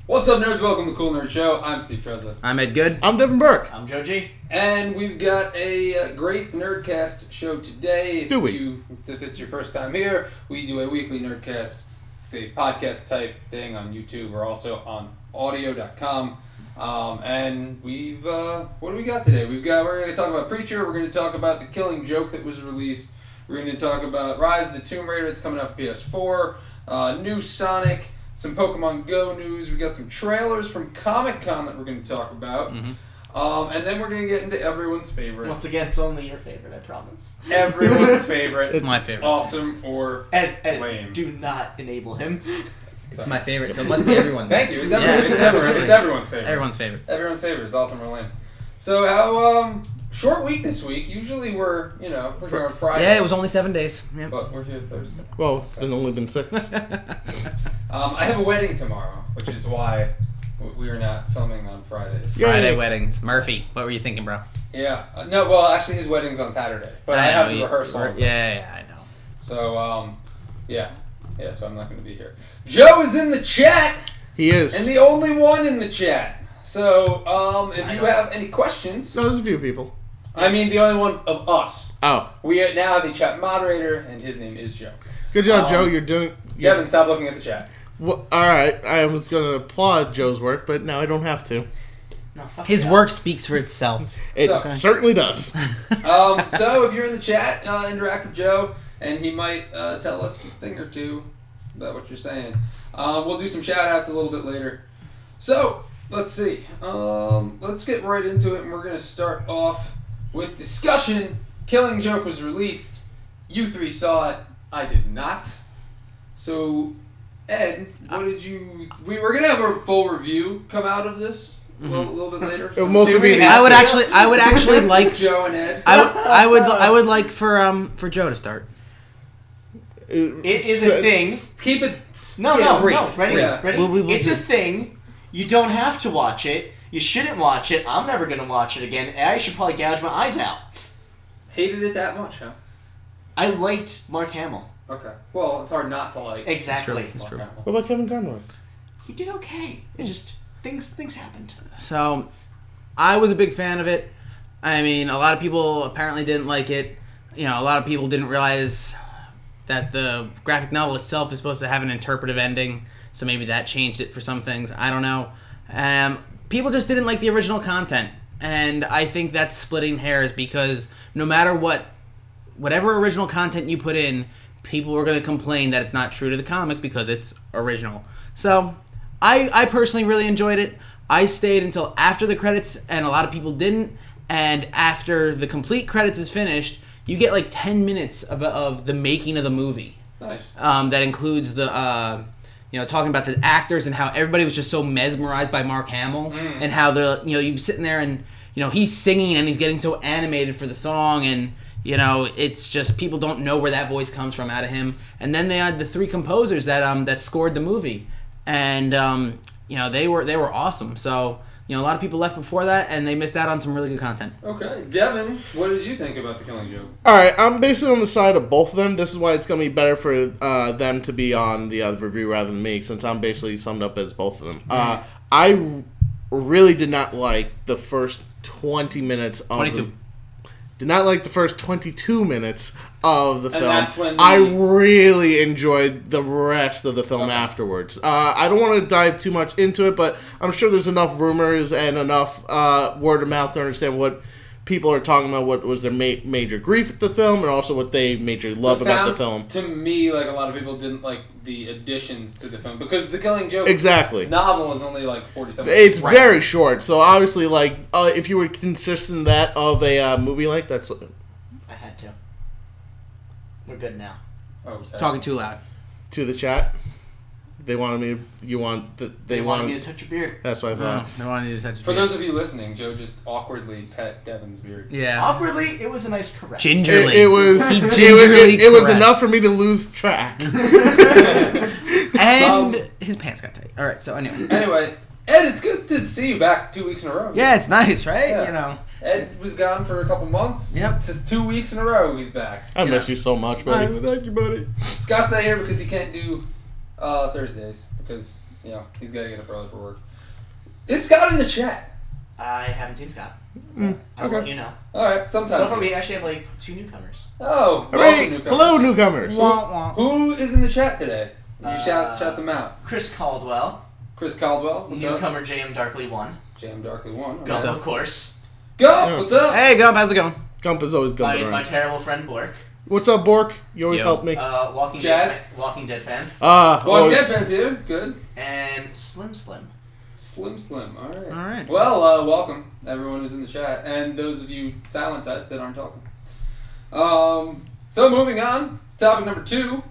What's up, nerds? Welcome to the Cool Nerd Show. I'm Steve Trezza. I'm Ed Good. I'm Devin Burke. I'm Joe G. And we've got a great Nerdcast show today. If it's your first time here, we do a weekly Nerdcast. It's a podcast type thing on YouTube. We're also on audio.com. And we've, what do we got today? We're going to talk about Preacher. We're going to talk about The Killing Joke that was released. We're going to talk about Rise of the Tomb Raider that's coming out for PS4. New Sonic. Some Pokemon Go news. We got some trailers from Comic-Con that we're going to talk about. Mm-hmm. And then we're going to get into everyone's favorite. Once again, it's only your favorite, I promise. Everyone's favorite. It's my favorite. Awesome or Ed, lame. Do not enable him. It's my favorite, so it must be everyone's. Thank you. It's everyone's favorite. Everyone's favorite. Everyone's favorite. It's awesome or lame. So how, short week this week. Usually we're here on Friday. Yeah, it was only 7 days. Yeah. But we're here Thursday. Well, it's only been 6. I have a wedding tomorrow, which is why we are not filming on Fridays. Friday weddings. Murphy, what were you thinking, bro? Yeah. No, well, actually, his wedding's on Saturday. But I have a rehearsal. Yeah, I know. So, yeah. Yeah, so I'm not going to be here. Joe is in the chat! He is. And the only one in the chat. So, if you have any questions... No, there's a few people. I mean, the only one of us. Oh. We now have a chat moderator, and his name is Joe. Good job, Joe. You're doing... Devin, stop looking at the chat. Well, alright, I was going to applaud Joe's work, but now I don't have to. No, his work speaks for itself. It certainly does. So, if you're in the chat, interact with Joe, and he might tell us a thing or two about what you're saying. We'll do some shout-outs a little bit later. So, let's see. Let's get right into it, and we're going to start off with discussion. Killing Joke was released. You three saw it. I did not. So... Ed, what did you... We were going to have a full review come out of this a little bit later. It'll mostly be I would actually like... Joe and Ed. I would like for Joe to start. It is a thing. Keep it brief. Ready? Yeah. Ready? It's a thing. You don't have to watch it. You shouldn't watch it. I'm never going to watch it again. And I should probably gouge my eyes out. Hated it that much, huh? I liked Mark Hamill. Okay. Well, it's hard not to like. Exactly. It's true. What about Kevin Conroy? He did okay. It just... Things happened. So, I was a big fan of it. I mean, a lot of people apparently didn't like it. You know, a lot of people didn't realize that the graphic novel itself is supposed to have an interpretive ending, so maybe that changed it for some things. I don't know. People just didn't like the original content, and I think that's splitting hairs because no matter whatever original content you put in, people were going to complain that it's not true to the comic because it's original. So, I personally really enjoyed it. I stayed until after the credits, and a lot of people didn't. And after the complete credits is finished, you get like 10 minutes of the making of the movie. Nice. That includes the, talking about the actors and how everybody was just so mesmerized by Mark Hamill, and how you're sitting there and he's singing and he's getting so animated for the song, and it's just people don't know where that voice comes from out of him. And then they had the 3 composers that scored the movie. And they were awesome. So a lot of people left before that, and they missed out on some really good content. Okay, Devin, what did you think about The Killing Joke? All right, I'm basically on the side of both of them. This is why it's going to be better for them to be on the review rather than me, since I'm basically summed up as both of them. I really did not like the first 20 minutes of 22. Did not like the first 22 minutes of the film. That's when I really enjoyed the rest of the film afterwards. I don't want to dive too much into it, but I'm sure there's enough rumors and enough word of mouth to understand what people are talking about, what was their major grief at the film, and also what they majorly love about the film. To me, like a lot of people didn't like the additions to the film because The Killing Joke novel is only like 47 minutes. It's very short, so obviously, if you were consistent that of a movie like that's. I had to. We're good now. Okay. Talking too loud. To the chat. They wanted me. They wanted me to touch your beard. That's what I thought. They wanted you to touch your For beard. those of you listening, Joe just awkwardly pet Devin's beard. Yeah. Awkwardly, it was a nice caress. Gingerly. It was. It was enough for me to lose track. And his pants got tight. All right. So Anyway, Ed, it's good to see you back 2 weeks in a row. Yeah, it's nice, right? Yeah. Ed was gone for a couple months. Yep. It's just 2 weeks in a row he's back. I miss you so much, buddy. Thank you, buddy. Scott's not here because he can't do Thursdays because Yeah, he's got to get up early for work. Is Scott in the chat? I haven't seen Scott. I will Okay. let you know. All right, sometimes. So far, we actually have like 2 newcomers. Oh, Hooray! welcome, newcomers. Hello, newcomers. Who is in the chat today? You shout them out. Chris Caldwell. Chris Caldwell. What's up? Newcomer JM Darkly 1. JM Darkly 1. Gump, of course. Go! What's up? Hey, Gump, how's it going? Gump is always gumping My around. terrible friend Bork. What's up, Bork? You always Yo. help me. Walking Jazz? Dead fan. Walking Dead fans here. Good. And Slim. Slim. All right. All right. Well, welcome everyone who's in the chat, and those of you silent type that aren't talking. So moving on, topic number 2.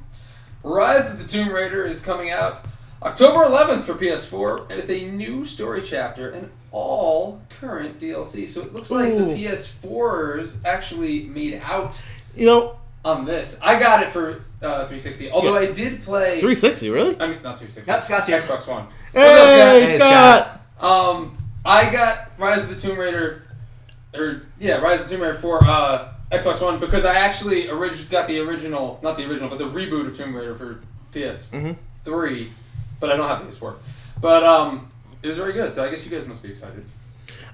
Rise of the Tomb Raider is coming out October 11th for PS4 with a new story chapter and all current DLC. So it looks like the PS4s actually made out on this. I got it for 360, although I did play... 360, really? I mean, not 360. Yep, Scott's here. Xbox One. Hey, Scott! I got Rise of the Tomb Raider, Rise of the Tomb Raider for Xbox One because I actually got the original, not the original, but the reboot of Tomb Raider for PS3, but I don't have PS4. But it was very good, so I guess you guys must be excited.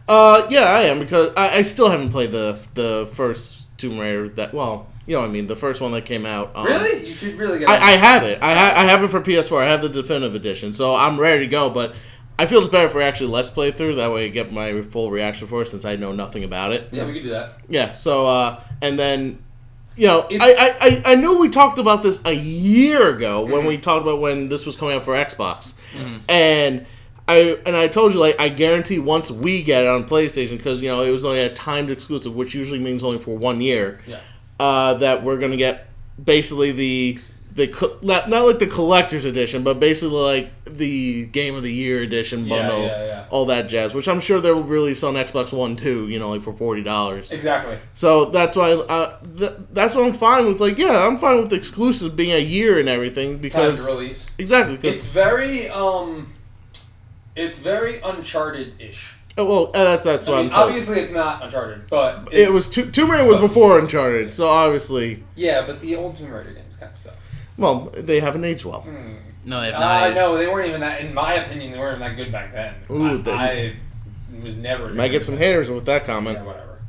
Yeah, I am, because I still haven't played the first Tomb Raider the first one that came out. Really? You should really get I have it. I have it for PS4. I have the definitive edition, so I'm ready to go, but I feel it's better if we actually let's play through. That way I get my full reaction for it since I know nothing about it. Yeah, we could do that. Yeah, so, and then, I know we talked about this a year ago when we talked about when this was coming out for Xbox. And I told you, I guarantee once we get it on PlayStation, because, it was only a timed exclusive, which usually means only for 1 year, that we're going to get basically the not like the collector's edition, but basically like the Game of the Year edition bundle, all that jazz, which I'm sure they'll release on Xbox One too, like for $40. Exactly. So that's why that's what I'm fine with. I'm fine with exclusives being a year and everything because time to release. Exactly. It's very Uncharted-ish. Oh, well, that's what I'm told. Obviously, it's not Uncharted, but it was Tomb Raider was before Uncharted, so obviously. Yeah, but the old Tomb Raider games kind of suck. Well, they haven't aged well. No, they have not aged. No, they weren't even that. In my opinion, they weren't even that good back then. I was never. Might get some haters with that comment. Yeah, whatever.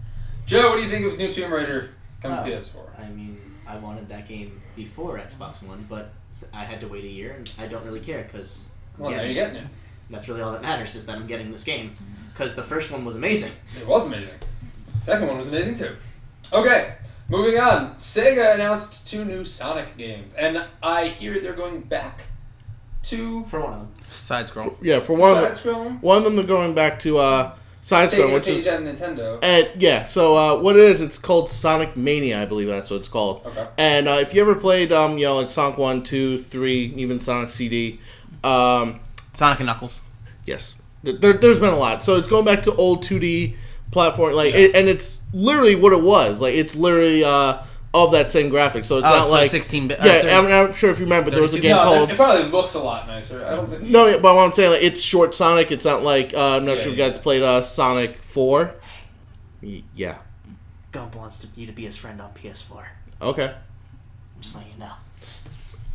Joe, what do you think of New Tomb Raider coming to PS4? I mean, I wanted that game before Xbox One, but I had to wait a year, and I don't really care because. Well, now you're getting it. That's really all that matters is that I'm getting this game because the first one was amazing. It was amazing. The second one was amazing too. Okay. Moving on, Sega announced 2 new Sonic games, and I hear they're going back to... For one of them. Side-scroll. Yeah, for one Side-scrolling? One of them they're going back to side-scroll, which is... on Nintendo. And, so what it is, it's called Sonic Mania, I believe that's what it's called. Okay. And if you ever played, like Sonic 1, 2, 3, even Sonic CD... Sonic and Knuckles. Yes. There's been a lot. So it's going back to old 2D... platform, and it's literally what it was. It's literally of that same graphic. So it's not like 16-bit. I'm not sure if you remember. There was a game called. It probably looks a lot nicer. I don't think. No, but what I'm saying, it's short Sonic. It's not like I'm not sure if you guys played Sonic 4. Yeah. Gump wants you to be his friend on PS4. Okay. I'm just letting you know.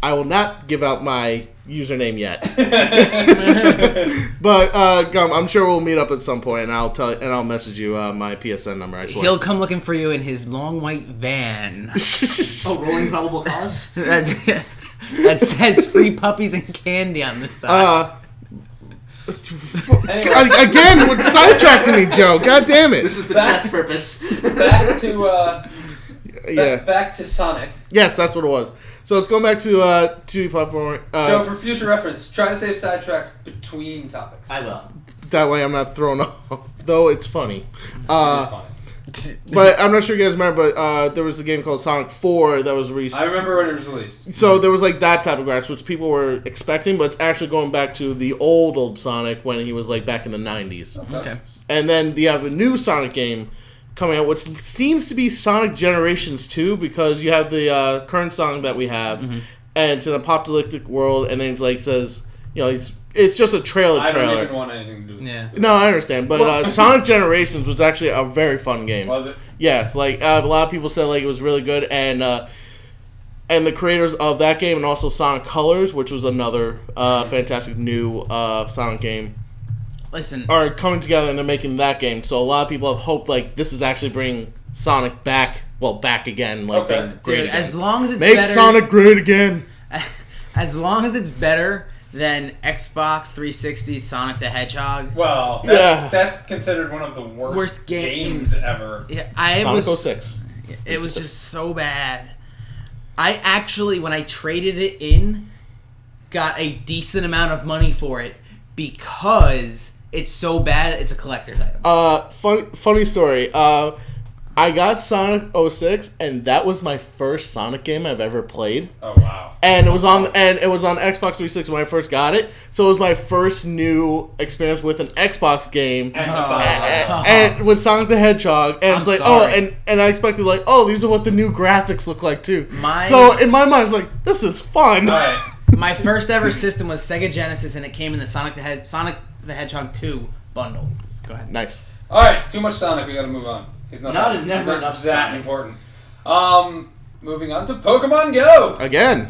I will not give out my username yet. But Gum, I'm sure we'll meet up at some point, and I'll message you my PSN number. I swear. He'll come looking for you in his long white van. Rolling probable cause. that says free puppies and candy on the side. Anyway. Again, what sidetracking me, Joe? God damn it! This is the chat's purpose. Back to Sonic. Yes, that's what it was. So it's going back to 2D platform. Joe, for future reference, try to save sidetracks between topics. I will. That way I'm not thrown off. Though it's funny. It's funny. But I'm not sure you guys remember, but there was a game called Sonic 4 that was released. I remember when it was released. So there was that type of graphics, which people were expecting, but it's actually going back to the old Sonic when he was back in the 90s. Okay. And then you have a new Sonic game coming out, which seems to be Sonic Generations 2, because you have the current Sonic that we have, and it's in an apocalyptic world, and then it says, it's just a trailer. I don't even want anything to do with it. Yeah. No, I understand, but Sonic Generations was actually a very fun game. Was it? Yes, a lot of people said it was really good, and And the creators of that game and also Sonic Colors, which was another fantastic new Sonic game, are coming together and they're making that game. So a lot of people have hoped like this is actually bringing Sonic back again. Like being great again. As long as it's Make better, Sonic great again. As long as it's better than Xbox 360 Sonic the Hedgehog. Well, that's considered one of the worst games ever. Yeah, Sonic 06. It was just so bad. I actually, when I traded it in, got a decent amount of money for it because it's so bad it's a collector's item. Funny story. I got Sonic 06, and that was my first Sonic game I've ever played. Oh wow! And it was on Xbox 360 when I first got it, so it was my first new experience with an Xbox game, and with Sonic the Hedgehog. And it's like, and I expected like, these are what the new graphics look like too. So in my mind, it's like, this is fun. Right. My first ever system was Sega Genesis, and it came in the Sonic the Hedgehog 2 bundle. Go ahead. Nice. All right, too much Sonic. We got to move on. He's never enough that Sonic. important. Moving on to Pokemon Go Again.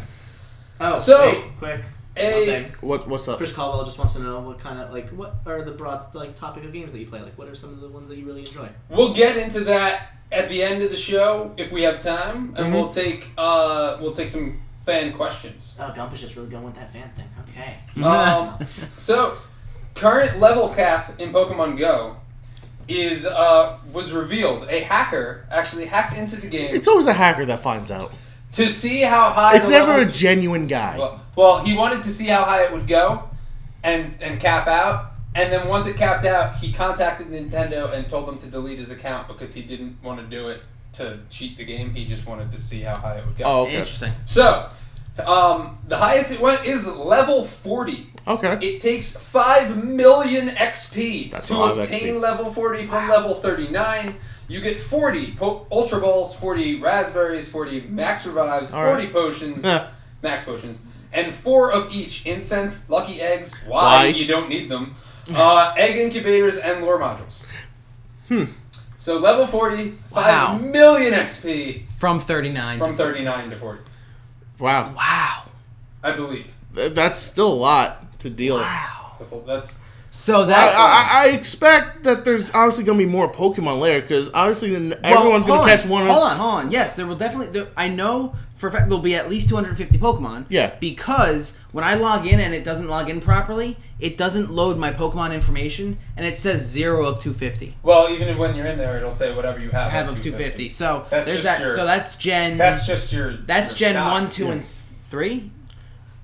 Oh, so wait, quick. What's up? Chris Caldwell just wants to know what are the broad topic of games that you play? Like, what are some of the ones that you really enjoy? We'll get into that at the end of the show if we have time, and we'll take some fan questions. Oh, Gump is just really going with that fan thing. Okay. So, current level cap in Pokemon Go was revealed. A hacker actually hacked into the game. It's always a hacker that finds out. To see how high it's never a genuine guy. Well, he wanted to see how high it would go and cap out. And then once it capped out, he contacted Nintendo and told them to delete his account because he didn't want to do it to cheat the game. He just wanted to see how high it would go. Oh, okay. Interesting. So, the highest it went is level 40. Okay. It takes 5 million XP That's to a lot of obtain XP. level 40 from level 39. You get 40 Ultra Balls, 40 Raspberries, 40 Max Revives, 40 Potions, Max Potions, and 4 of each. Incense, Lucky Eggs, why? You don't need them, Egg Incubators, and Lore Modules. So level 40, 5 million XP. From 39. From 39 to 40. Wow. I believe. That's still a lot to deal with. Wow. That's So that I expect that there's obviously going to be more Pokemon later because obviously everyone's going to catch one. Hold on. Yes, there will definitely. I know for a fact there'll be at least 250 Pokemon. Yeah. Because when I log in and it doesn't log in properly, it doesn't load my Pokemon information and it says 0 of 250. Well, even when you're in there, it'll say whatever you have. Have of 250. So that's there's just that. So that's Gen. That's just your. That's your Gen stock. 1, 2, and 3.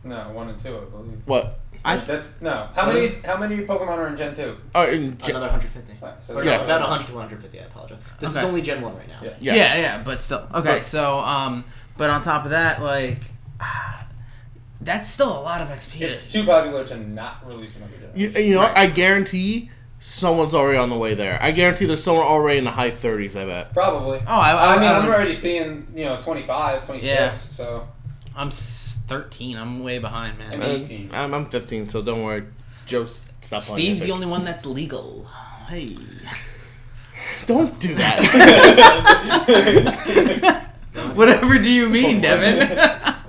No, 1 and 2, I believe. What? That's no. How many Pokemon are in Gen 2? Another 150. So Or yeah, no, about 100 to 150. I apologize. This is only Gen 1 right now. Yeah, but still. Okay, so but on top of that, like that's still a lot of XP. It's too popular to not release another Gen. You know, I guarantee someone's already on the way there. I guarantee there's someone already in the high 30s, I bet. Probably. Oh, I mean, I'm already seeing 25, 26. Yeah. So I'm 13. I'm way behind, man. I'm 18. I'm 15, so don't worry. Joe, stop playing. Steve's the only one that's legal. Hey. Don't do that. Whatever do you mean, Devin? I'm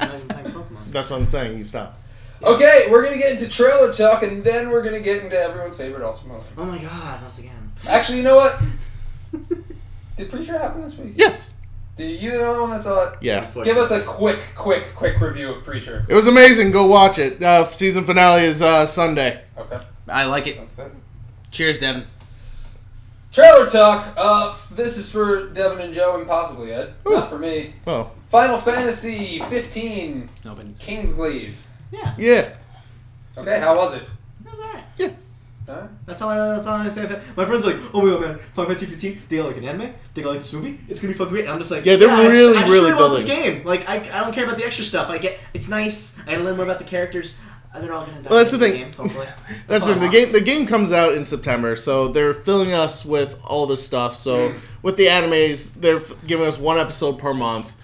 not even playing Pokemon. That's what I'm saying. You stop. Okay, we're gonna get into trailer talk, and then we're gonna get into everyone's favorite awesome moment. Oh my god, once again. Actually, you know what? Did Preacher happen this week? Yes. Did you the only one that saw it? Yeah. Give us a quick review of Preacher. It was amazing. Go watch it. Season finale is Sunday. Okay. I like it. That's it. Cheers, Devin. Trailer talk. This is for Devin and Joe and possibly Ed. Ooh. Not for me. Oh. Final Fantasy 15. Nobody's. Kingsglaive. Yeah. Yeah. Okay, how was it? That was alright. Yeah. Alright. That's all I say. My friend's like, oh my god, man, Final Fantasy 15, they got like an anime, they got like this movie, it's gonna be fucking great. And I'm just like, Yeah, they're I just really want this building. game. Like, I don't care about the extra stuff. It's nice. I learn more about the characters. They're all gonna die. Well, that's the in thing. Game, hopefully. That's all the I thing. want. The game comes out in September, so they're filling us with all this stuff. So with the animes, they're giving us one episode per month,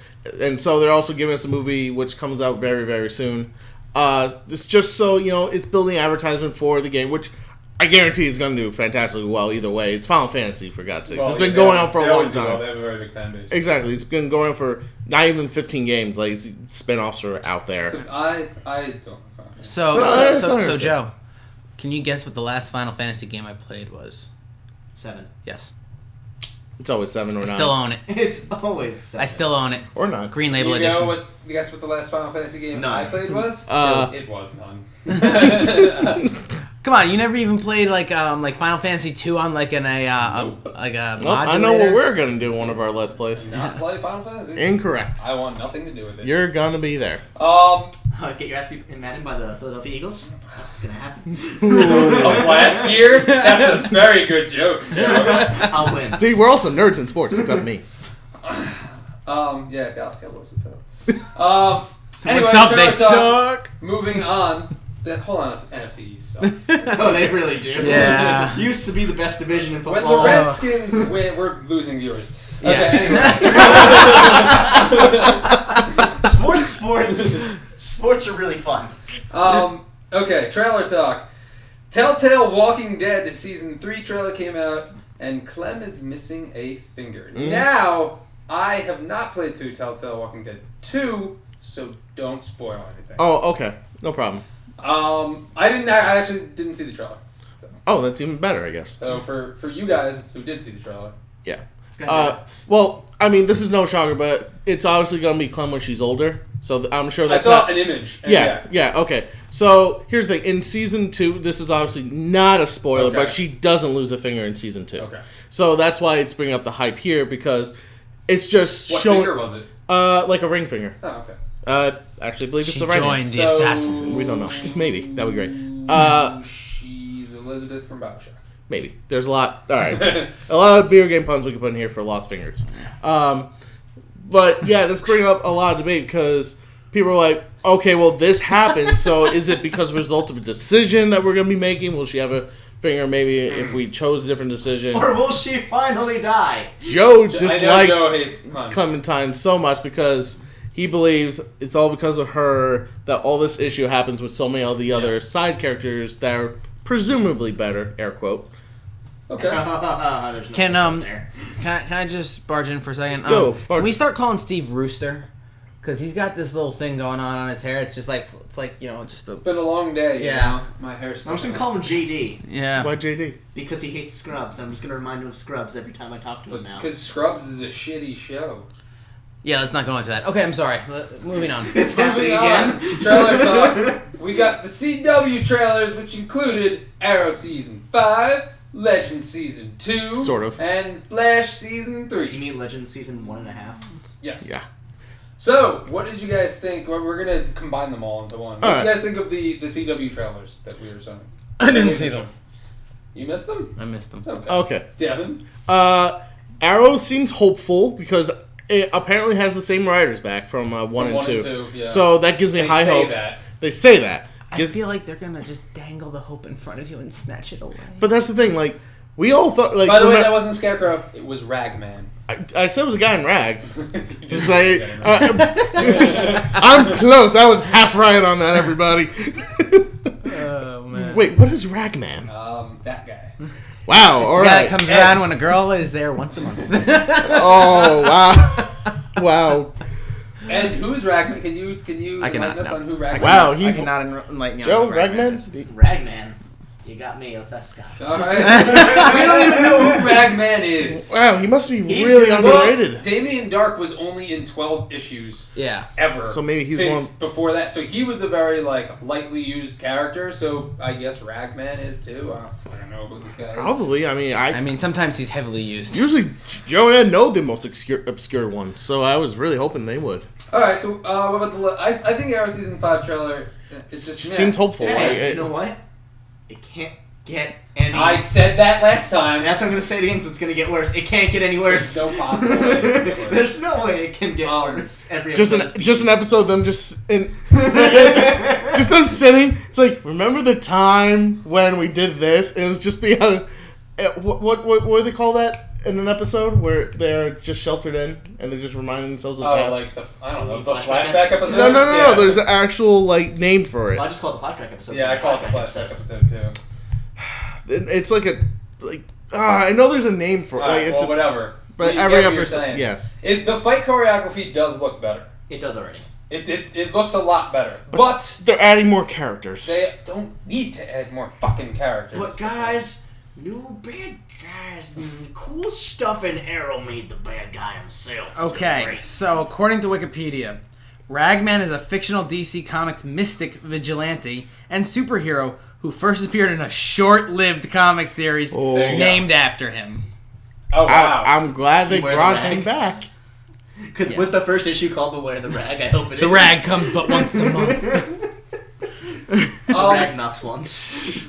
and so they're also giving us a movie which comes out very, very soon. It's just so it's building advertisement for the game, which I guarantee is going to do fantastically well either way. It's Final Fantasy, for God's sakes. Well, it's been going on for a long They time. have a very big fan base. Exactly. It's been going on for Not even 15 games. Like, spin-offs are out there. So I don't. So Joe, can you guess what the last Final Fantasy game I played was? 7. Yes. It's always 7 or 9. I still own it. It's always 7. I still own it. Or not. Green Label You Edition. know guess what the last Final Fantasy game None. I played was? It was none. Come on, you never even played like Final Fantasy 2 on like a modulator? I know what we're gonna do in one of our Let's Plays. Not play Final Fantasy. Incorrect. I want nothing to do with it. You're gonna be there. Get your ass beat in Madden by the Philadelphia Eagles? That's what's gonna happen. Of last year? That's a very good joke, Joe. I'll win. See, we're also nerds in sports, except me. Yeah, Dallas Cowboys, what's up? Anyway, What's up? They Talk. suck. Moving on. Hold on, NFC East sucks. Oh, they really do. Yeah. Used to be the best division in When football. the Redskins win, we're losing viewers. Yeah. Okay, anyway. Sports are really fun. Okay, trailer talk. Telltale Walking Dead Season 3 trailer came out, and Clem is missing a finger. Now, I have not played through Telltale Walking Dead 2, so don't spoil anything. Oh, okay. No problem. I actually didn't see the trailer. So, Oh, that's even better, I guess. so for you guys who did see the trailer, Yeah. Go ahead. Well, I mean, this is no shocker, but it's obviously going to be Clem when she's older. So I'm sure I that's saw not... an image. And Yeah, okay. So here's the thing. In Season 2, this is obviously not a spoiler, Okay. but she doesn't lose a finger in Season 2. Okay. So that's why it's bringing up the hype here, because it's just What showing... finger was it? Like a ring finger. Oh, okay. Actually, I believe it's She the right joined hand. the Assassins. We don't know. Maybe. That would be great. She's Elizabeth from Bioshock. Maybe. There's a lot. All right. A lot of video game puns we can put in here for lost fingers. But yeah, let's bring up a lot of debate because people are like, okay, well, this happened. So is it because of a result of a decision that we're going to be making? Will she have a finger maybe if we chose a different decision? Or will she finally die? Joe I know dislikes Joe hates puns. Clementine so much because he believes it's all because of her that all this issue happens with so many of the other side characters that are presumably better, air quote. Okay. There's no Can there. can I just barge in for a second? Go, barge. Can we start calling Steve Rooster? Because he's got this little thing going on his hair. It's just like just a It's been a long day. Yeah. You know? My hair's. I'm just gonna call him JD yeah. Why JD? because he hates Scrubs. I'm just gonna remind him of Scrubs every time I talk to him now. Because Scrubs is a shitty show. Yeah, let's not go into that. Okay, I'm sorry. Moving on. It's happening Moving on. again. Trailer talk. We got the CW trailers, which included Arrow Season 5, Legend Season 2, Sort of. and Flash Season You 3. mean Legends season 1.5? Yes. Yeah. So, what did you guys think? Well, we're going to combine them all into one. What did you guys think of the CW trailers that we were showing? I didn't see them. You missed them? I missed them. Okay. Okay. Devin? Arrow seems hopeful because it apparently has the same writers back from 1 and 2. Yeah. So that gives me They high say hopes. that. They say that. I feel like they're gonna just dangle the hope in front of you and snatch it away. But that's the thing, like, we all thought, like... By the way, that wasn't Scarecrow. It was Ragman. I said it was a guy in rags. Just like... I'm close. I was half right on that, everybody. Oh man. Wait, what is Ragman? That guy. Wow, The alright. guy that comes around when a girl is there once a month. Oh, wow. Wow. And who's Ragman? Can you I cannot, enlighten us no. on who Ragman Wow, is? he- I cannot enlighten you. Joe, on who Ragman? is. Ragman. You got me. Let's ask Scott. Alright. We don't even know who Ragman is. Wow, he must be He's really good. underrated. Damien Dark was only in 12 issues Yeah. ever. So maybe he's since one- before that. So he was a very lightly used character. So I guess Ragman is too. I don't know who this guy is. Probably. I mean, sometimes he's heavily used. Usually, Joe and I know the most obscure ones, so I was really hoping they would. All right. So what about the? I think Arrow season 5 trailer. It's just Seems hopeful. Hey, Like, you know what? It can't get any... I said that last time. That's what I'm going to say it again, so it's going to get worse. It can't get any worse. There's no possible way it can get worse. There's no way it can get worse. Every just an episode episode of them just them sitting. It's like, remember the time when we did this? It was just because what do they call that in an episode where they're just sheltered in and they're just reminding themselves of the past? Like the I don't know the Flashback? flashback episode. No. Yeah. There's an actual name for it. Well, I just call it the flashback episode. Yeah, I call it the flashback episode too. It's like I know there's a name for it. All right, Like, it's well, whatever. But every episode, yes. The fight choreography does look better. It does already. It looks a lot better. But they're adding more characters. They don't need to add more fucking characters. But guys, new bad guys and cool stuff, and Arrow made the bad guy himself. Okay, so according to Wikipedia, Ragman is a fictional DC Comics mystic vigilante and superhero who first appeared in a short-lived comic series named after him. Oh, wow. I'm glad they brought him back. Was the first issue called Beware the Rag? I hope it is. The rag comes but once a month. The rag knocks once.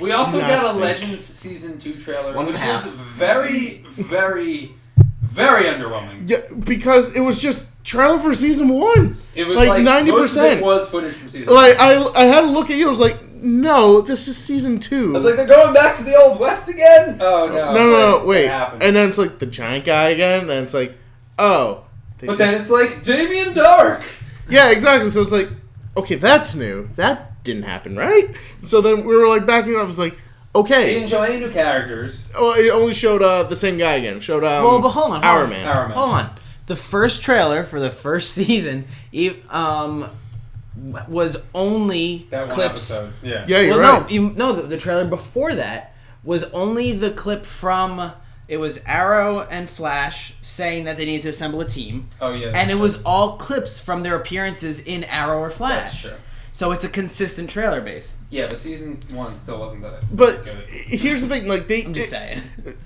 We also got a Legends Season 2 trailer, which was very, very, very underwhelming. Yeah, because it was just trailer for Season 1. It was like 90%. Most of it was footage from Season 1. Like, I had to look at you, I was like, no, this is Season 2. I was like, they're going back to the Old West again? Oh, no. No, wait. And then it's like the giant guy again, and then it's like, oh. But then it's like Damien Dark. Yeah, exactly. So it's like, okay, that's new. That didn't happen, right? So then we were like backing up. I was like, okay. They didn't show any new characters. Oh, it only showed the same guy again. Showed well, but hold on. Hourman. Hold on. The first trailer for the first season, was only that clips. One episode. Yeah. Yeah, you're right. No, the trailer before that was only the clip from. It was Arrow and Flash saying that they needed to assemble a team. Oh, yeah. And it was all clips from their appearances in Arrow or Flash. That's true. So it's a consistent trailer base. Yeah, but Season 1 still wasn't that But good. Here's the thing, like, I'm just saying.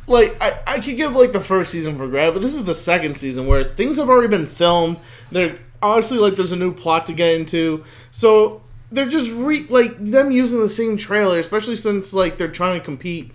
Like, I could give, like, the first season for grab, but this is the second season where things have already been filmed. They're obviously, like, there's a new plot to get into. So they're just, them using the same trailer, especially since, like, they're trying to compete,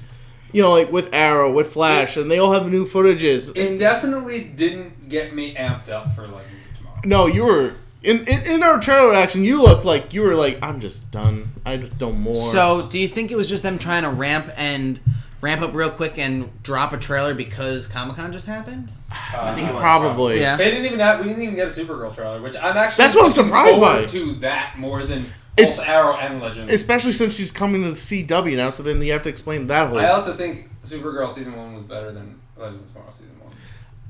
like with Arrow, with Flash, and they all have new footages. It definitely didn't get me amped up for Legends of Tomorrow. No, you were in our trailer action. You looked like you were like, I'm just done. I just don't more. So, do you think it was just them trying to ramp up real quick and drop a trailer because Comic-Con just happened? I think it was probably. Yeah. We didn't even get a Supergirl trailer, which I'm actually. That's what I'm surprised by. To that more than both Arrow and Legends, especially since she's coming to the CW now. So then you have to explain that whole. I also think Supergirl Season 1 was better than Legends of Tomorrow Season 1.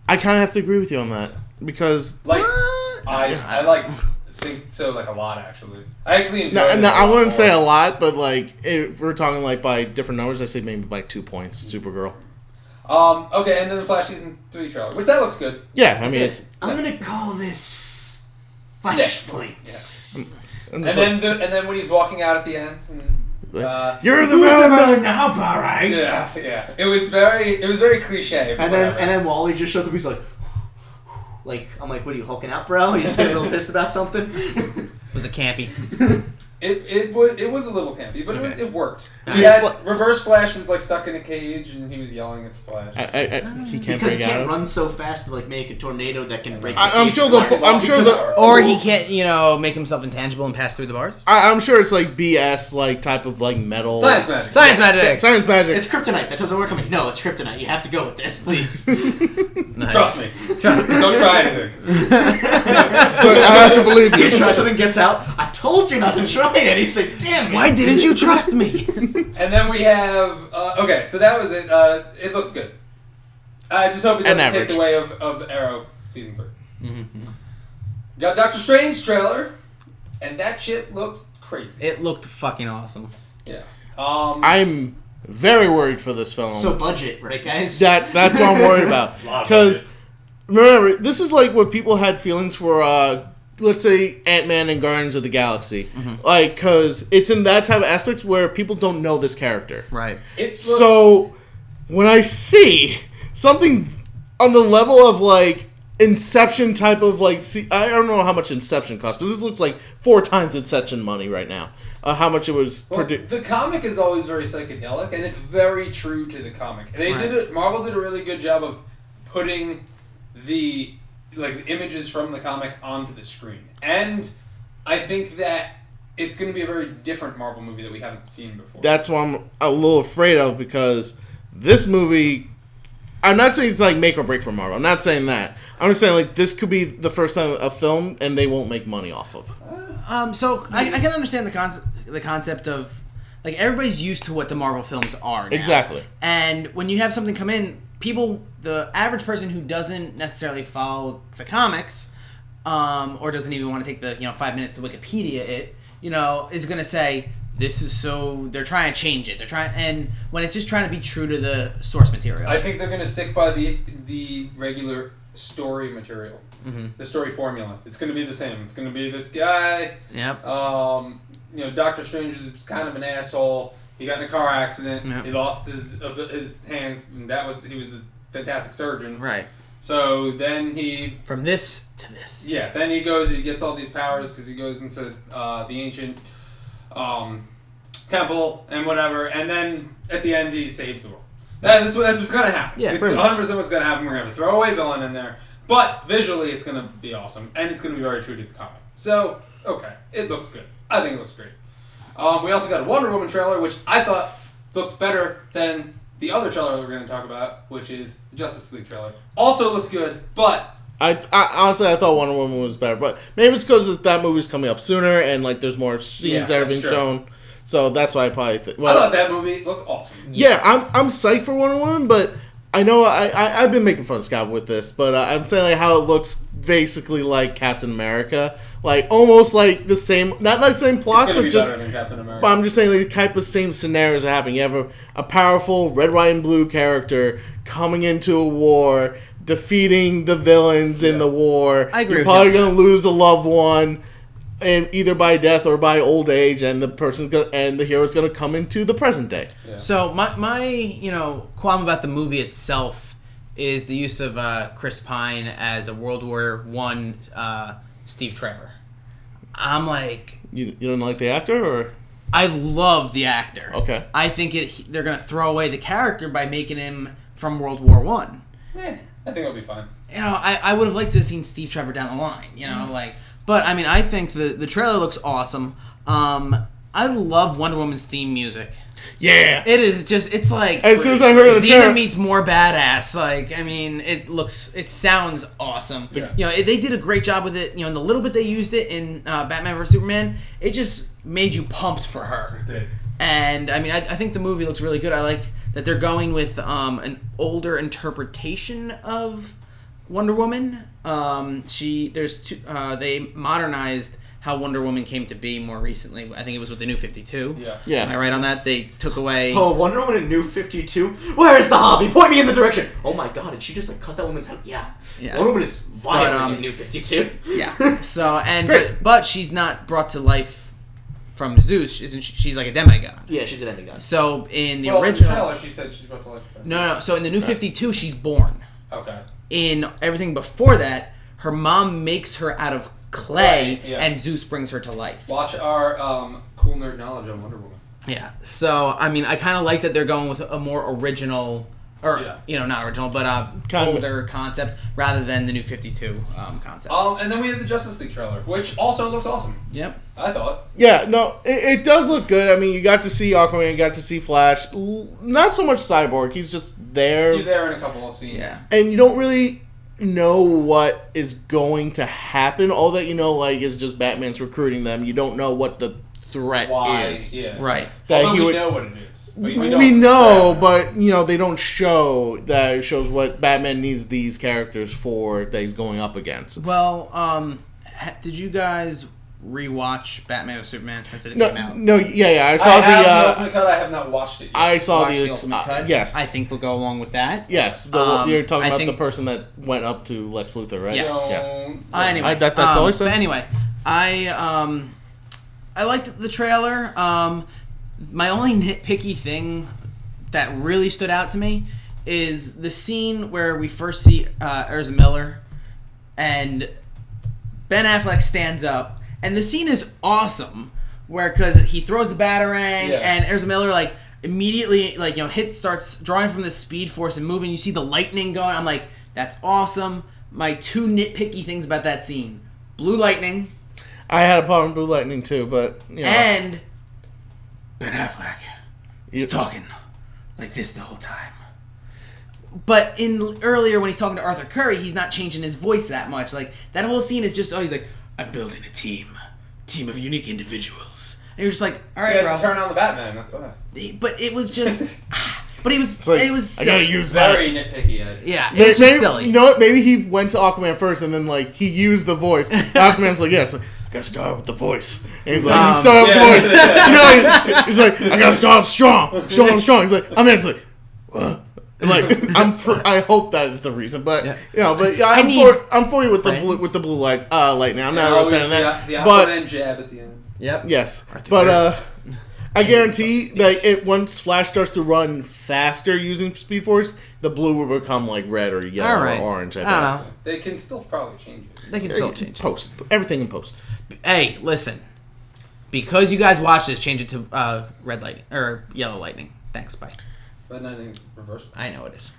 I kind of have to agree with you on that because I think so, like, a lot, actually. I actually enjoyed it. No, I wouldn't say a lot, but like if we're talking like by different numbers, I say maybe by 2 points. Supergirl. Okay, and then the Flash Season 3 trailer, which that looks good. Yeah, I mean I'm gonna call this Flashpoint. Yeah. And then when he's walking out at the end, you're the villain now, alright. Yeah. It was very cliche. And then Wally just shows up. He's like, I'm like, what are you hulking out, bro? You just getting a little pissed about something? Was it campy? It was a little campy, but it worked. Reverse Flash was like stuck in a cage and he was yelling at Flash. He can't because break he can't out. run so fast to like make a tornado that can break. I'm sure or he can't make himself intangible and pass through the bars. I'm sure it's like BS like type of like metal science magic. Science magic. It's kryptonite. That doesn't work on me. No, it's kryptonite. You have to go with this, please. Nice. Trust me. Don't try anything. So I have to believe you. You try something, gets out. I told you not to try anything. Damn it. Why didn't you trust me? And then we have okay, so that was it. It looks good. I just hope it doesn't take the way of Arrow Season 3. Mm-hmm. Got Doctor Strange trailer, and that shit looks crazy. It looked fucking awesome. Yeah. I'm very worried for this film. So budget, right, guys? That's what I'm worried about. Because remember, this is like what people had feelings for. Let's say Ant-Man and Guardians of the Galaxy, like because it's in that type of aspects where people don't know this character. Right. So when I see something on the level of like Inception type of like, I don't know how much Inception costs, but this looks like 4 times Inception money right now. How much it was produced. The comic is always very psychedelic, and it's very true to the comic. Marvel did a really good job of putting the images from the comic onto the screen. And I think that it's going to be a very different Marvel movie that we haven't seen before. That's what I'm a little afraid of, because this movie, I'm not saying it's like make or break for Marvel. I'm not saying that. I'm just saying like this could be the first time a film and they won't make money off of. So I can understand the concept of like everybody's used to what the Marvel films are now. Exactly. And when you have something come in, the average person who doesn't necessarily follow the comics, or doesn't even want to take the 5 minutes to Wikipedia it, is going to say, this is so, they're trying to change it. And when it's just trying to be true to the source material. I think they're going to stick by the regular story material. Mm-hmm. The story formula. It's going to be the same. It's going to be this guy. Yep. Doctor Strange is kind of an asshole. He got in a car accident. Yep. He lost his hands, and he was a fantastic surgeon. Right. So then from this to this. Yeah. Then he gets all these powers because he goes into the ancient temple and whatever, and then at the end he saves the world. That's what's going to happen. Yeah, it's 100% what's going to happen. We're going to have a throwaway villain in there, but visually it's going to be awesome, and it's going to be very true to the comic. So, okay, it looks good. I think it looks great. We also got a Wonder Woman trailer, which I thought looks better than the other trailer we're going to talk about, which is the Justice League trailer. Also looks good, but I honestly thought Wonder Woman was better, but maybe it's because that movie's coming up sooner and there's more scenes that are being shown. So that's why I probably think. I thought that movie looked awesome. Yeah, I'm psyched for Wonder Woman, but I know I've been making fun of Scott with this, but I'm saying how it looks basically like Captain America, almost like the same, not like the same plot, but just. Better than Captain America. But I'm just saying the type of same scenarios are happening. You have a powerful red, white, and blue character coming into a war, defeating the villains in the war. I agree. You're probably going to lose a loved one, and either by death or by old age, and the hero's going to come into the present day. Yeah. So my qualm about the movie itself is the use of Chris Pine as a World War I Steve Trevor. I'm like, you don't like the actor, or? I love the actor. Okay. I think they're going to throw away the character by making him from World War I. Yeah, I think it'll be fine. I would have liked to have seen Steve Trevor down the line. But I mean, I think the trailer looks awesome. I love Wonder Woman's theme music. Yeah, it is just. It's like as soon as I heard the trailer, Xena meets more badass. It sounds awesome. Yeah. They did a great job with it. In the little bit they used it in Batman vs Superman, it just made you pumped for her. It did. And I mean, I think the movie looks really good. I like that they're going with an older interpretation of Wonder Woman. They modernized how Wonder Woman came to be more recently. I think it was with the New 52. Yeah. Am I right on that? They took away... Oh, Wonder Woman in New 52? Where's the hobby? Point me in the direction! Oh my god, did she just cut that woman's head? Yeah. Wonder Woman is violent in New 52. Yeah. So, but she's not brought to life from Zeus, isn't she? She's like a demigod. Yeah, she's a demigod. So, in the original... in the trailer, she said she's brought to life. No. So, in the New 52, she's born. Okay. In everything before that, her mom makes her out of clay, and Zeus brings her to life. Watch our cool nerd knowledge on Wonder Woman. Yeah. So, I mean, I kind of like that they're going with a more original, not original, but older concept rather than the New 52 concept. And then we had the Justice League trailer, which also looks awesome. Yep. I thought. Yeah, no, it does look good. I mean, you got to see Aquaman, you got to see Flash. Not so much Cyborg. He's just there. He's there in a couple of scenes. Yeah. And you don't really know what is going to happen. All that you know, is just Batman's recruiting them. You don't know what the threat is. Yeah. Right. Although we know what it is. We know, but they don't show that. It shows what Batman needs these characters for that he's going up against. Well, did you guys rewatch Batman vs Superman since it came out? No, yeah. I saw the Ultimate Cut. I have not watched it yet. I saw the Ultimate Cut. Yes, I think we'll go along with that. Yes, you're talking about the person that went up to Lex Luthor, right? Yes. Yeah. Anyway, that's all I said. But anyway, I liked the trailer. My only nitpicky thing that really stood out to me is the scene where we first see Ezra Miller and Ben Affleck stands up, and the scene is awesome, because he throws the batarang, and Ezra Miller immediately starts drawing from the Speed Force and moving. You see the lightning going. I'm like, that's awesome. My two nitpicky things about that scene: blue lightning. I had a problem with blue lightning too, but and Ben Affleck is talking like this the whole time. But earlier when he's talking to Arthur Curry, he's not changing his voice that much. That whole scene is just, he's like, I'm building a team of unique individuals. And you're just like, all right, bro. Turn on the Batman, that's why. But it was just, But it was I silly. gotta use that. Very nitpicky, Ed. Yeah, it was just silly. You know what? Maybe he went to Aquaman first, and then like he used the voice. Aquaman's like, yes, I gotta start with the voice. And he's like, he's like, I gotta start strong. Show him strong. He's like, Aquaman's like, what? Like I hope that is the reason, but I'm for you with the blue light lightning. I'm not a fan of that. The Aquaman jab at the end. Yep. Yes, but I guarantee that once Flash starts to run faster using Speed Force, the blue will become like red or yellow or orange. I don't know. They can still probably change it. They can still change it. Post everything in post. Hey, listen. Because you guys watch this, change it to red lightning or yellow lightning. Thanks. Bye. But nothing reversed. I know it is.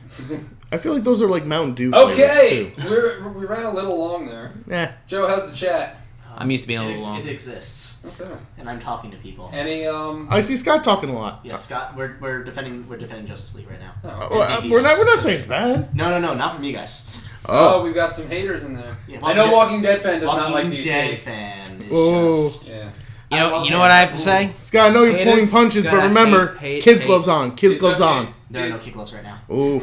I feel like those are like Mountain Dew. Okay, Too. we ran a little long there. Yeah. Joe, how's the chat? I'm used to being a little long. It exists. Okay. And I'm talking to people. Any I see Scott talking a lot. Yeah, Scott, we're defending Justice League right now. Oh. We're not saying it's bad. No, not from you guys. Oh, we've got some haters in there. Yeah, I know Walking Dead fan does not like DC. Walking Dead fan is just... Yeah. You know what I have to say? Scott, I know you're pulling punches, but remember, kids gloves on. Kids gloves on. No kid gloves right now. Ooh.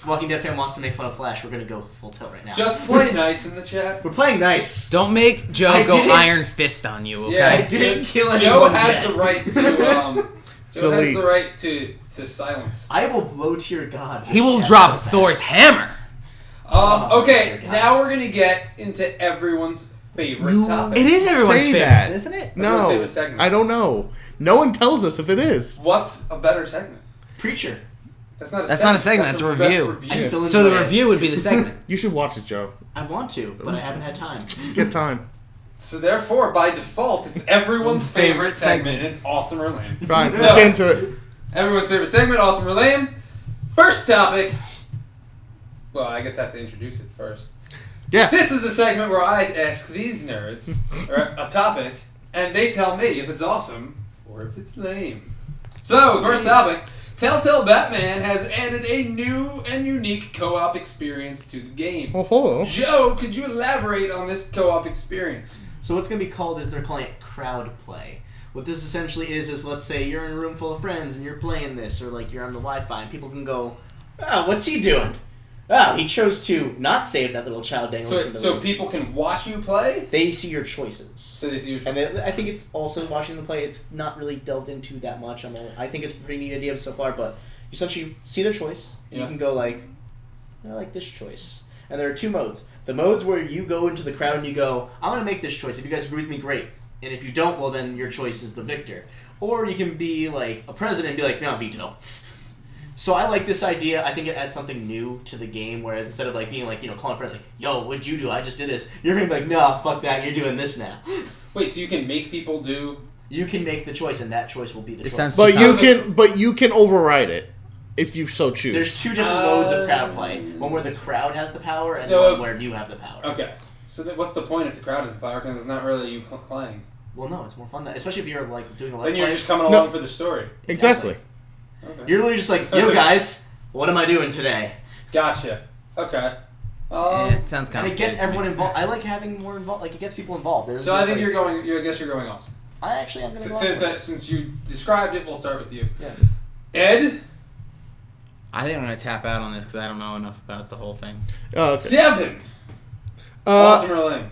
Walking Dead fan wants to make fun of Flash. We're gonna go full tilt right now. Just play nice in the chat. We're playing nice. Don't make Joe go Iron Fist on you, okay? Yeah, I didn't kill anyone. Joe has yet. the right to Joe has Delete. the right to silence. I will blow to your god. He will drop Thor's hammer. Okay, now we're gonna get into everyone's favorite topic. It is everyone's Say favorite, that. isn't it? No, favorite segment. I don't know. No one tells us if it is. What's a better segment? Preacher. That's not a segment. That's a review. I still So the enjoy it. review would be the segment. You should watch it, Joe. I want to, but I haven't had time. Get time. So therefore, by default, it's everyone's favorite segment, and it's awesome or lame. Fine, let's So, get into it. Everyone's favorite segment, awesome or lame. First topic. Well, I guess I have to introduce it first. Yeah. This is a segment where I ask these nerds a topic, and they tell me if it's awesome or if it's lame. So, first topic. Telltale Batman has added a new and unique co-op experience to the game. Oh. Joe, could you elaborate on this co-op experience? So what's going to be called is they're calling it crowd play. What this essentially is let's say you're in a room full of friends and you're playing this, or like you're on the Wi-Fi and people can go, oh, what's he doing? Oh, he chose to not save that little child dangling from the So roof. people can watch you play? They see your choices. So they see your And I think it's also watching them play. It's not really delved into that much. I think it's a pretty neat idea so far, but you essentially see their choice. And You can go like, I like this choice. And there are two modes. The modes where you go into the crowd and you go, I'm going to make this choice. If you guys agree with me, great. And if you don't, well, then your choice is the victor. Or you can be like a president and be like, no, veto. So I like this idea. I think it adds something new to the game, whereas instead of like being like, calling friends like, yo, what'd you do? I just did this. You're going to be like, no, fuck that. You're doing this now. Wait, so you can make people do... You can make the choice, and that choice will be the choice. But you can override it if you so choose. There's two different modes of crowd play. One where the crowd has the power, and one where you have the power. Okay. So what's the point if the crowd has the power? Because it's not really you playing. Well, no, it's more fun. Especially if you're like doing a let's Then you're play. just coming along for the story. Exactly. Okay. You're literally just like, yo guys, what am I doing today? Gotcha. Okay. It sounds kind and of. it gets everyone involved. I like having more involved. Like it gets people involved. There's So I think like, you're going. I guess you're going awesome. I actually am going to go awesome. Since you described it, we'll start with you. Yeah. Ed. I think I'm going to tap out on this because I don't know enough about the whole thing. Oh, okay. Devin. Awesome or lame?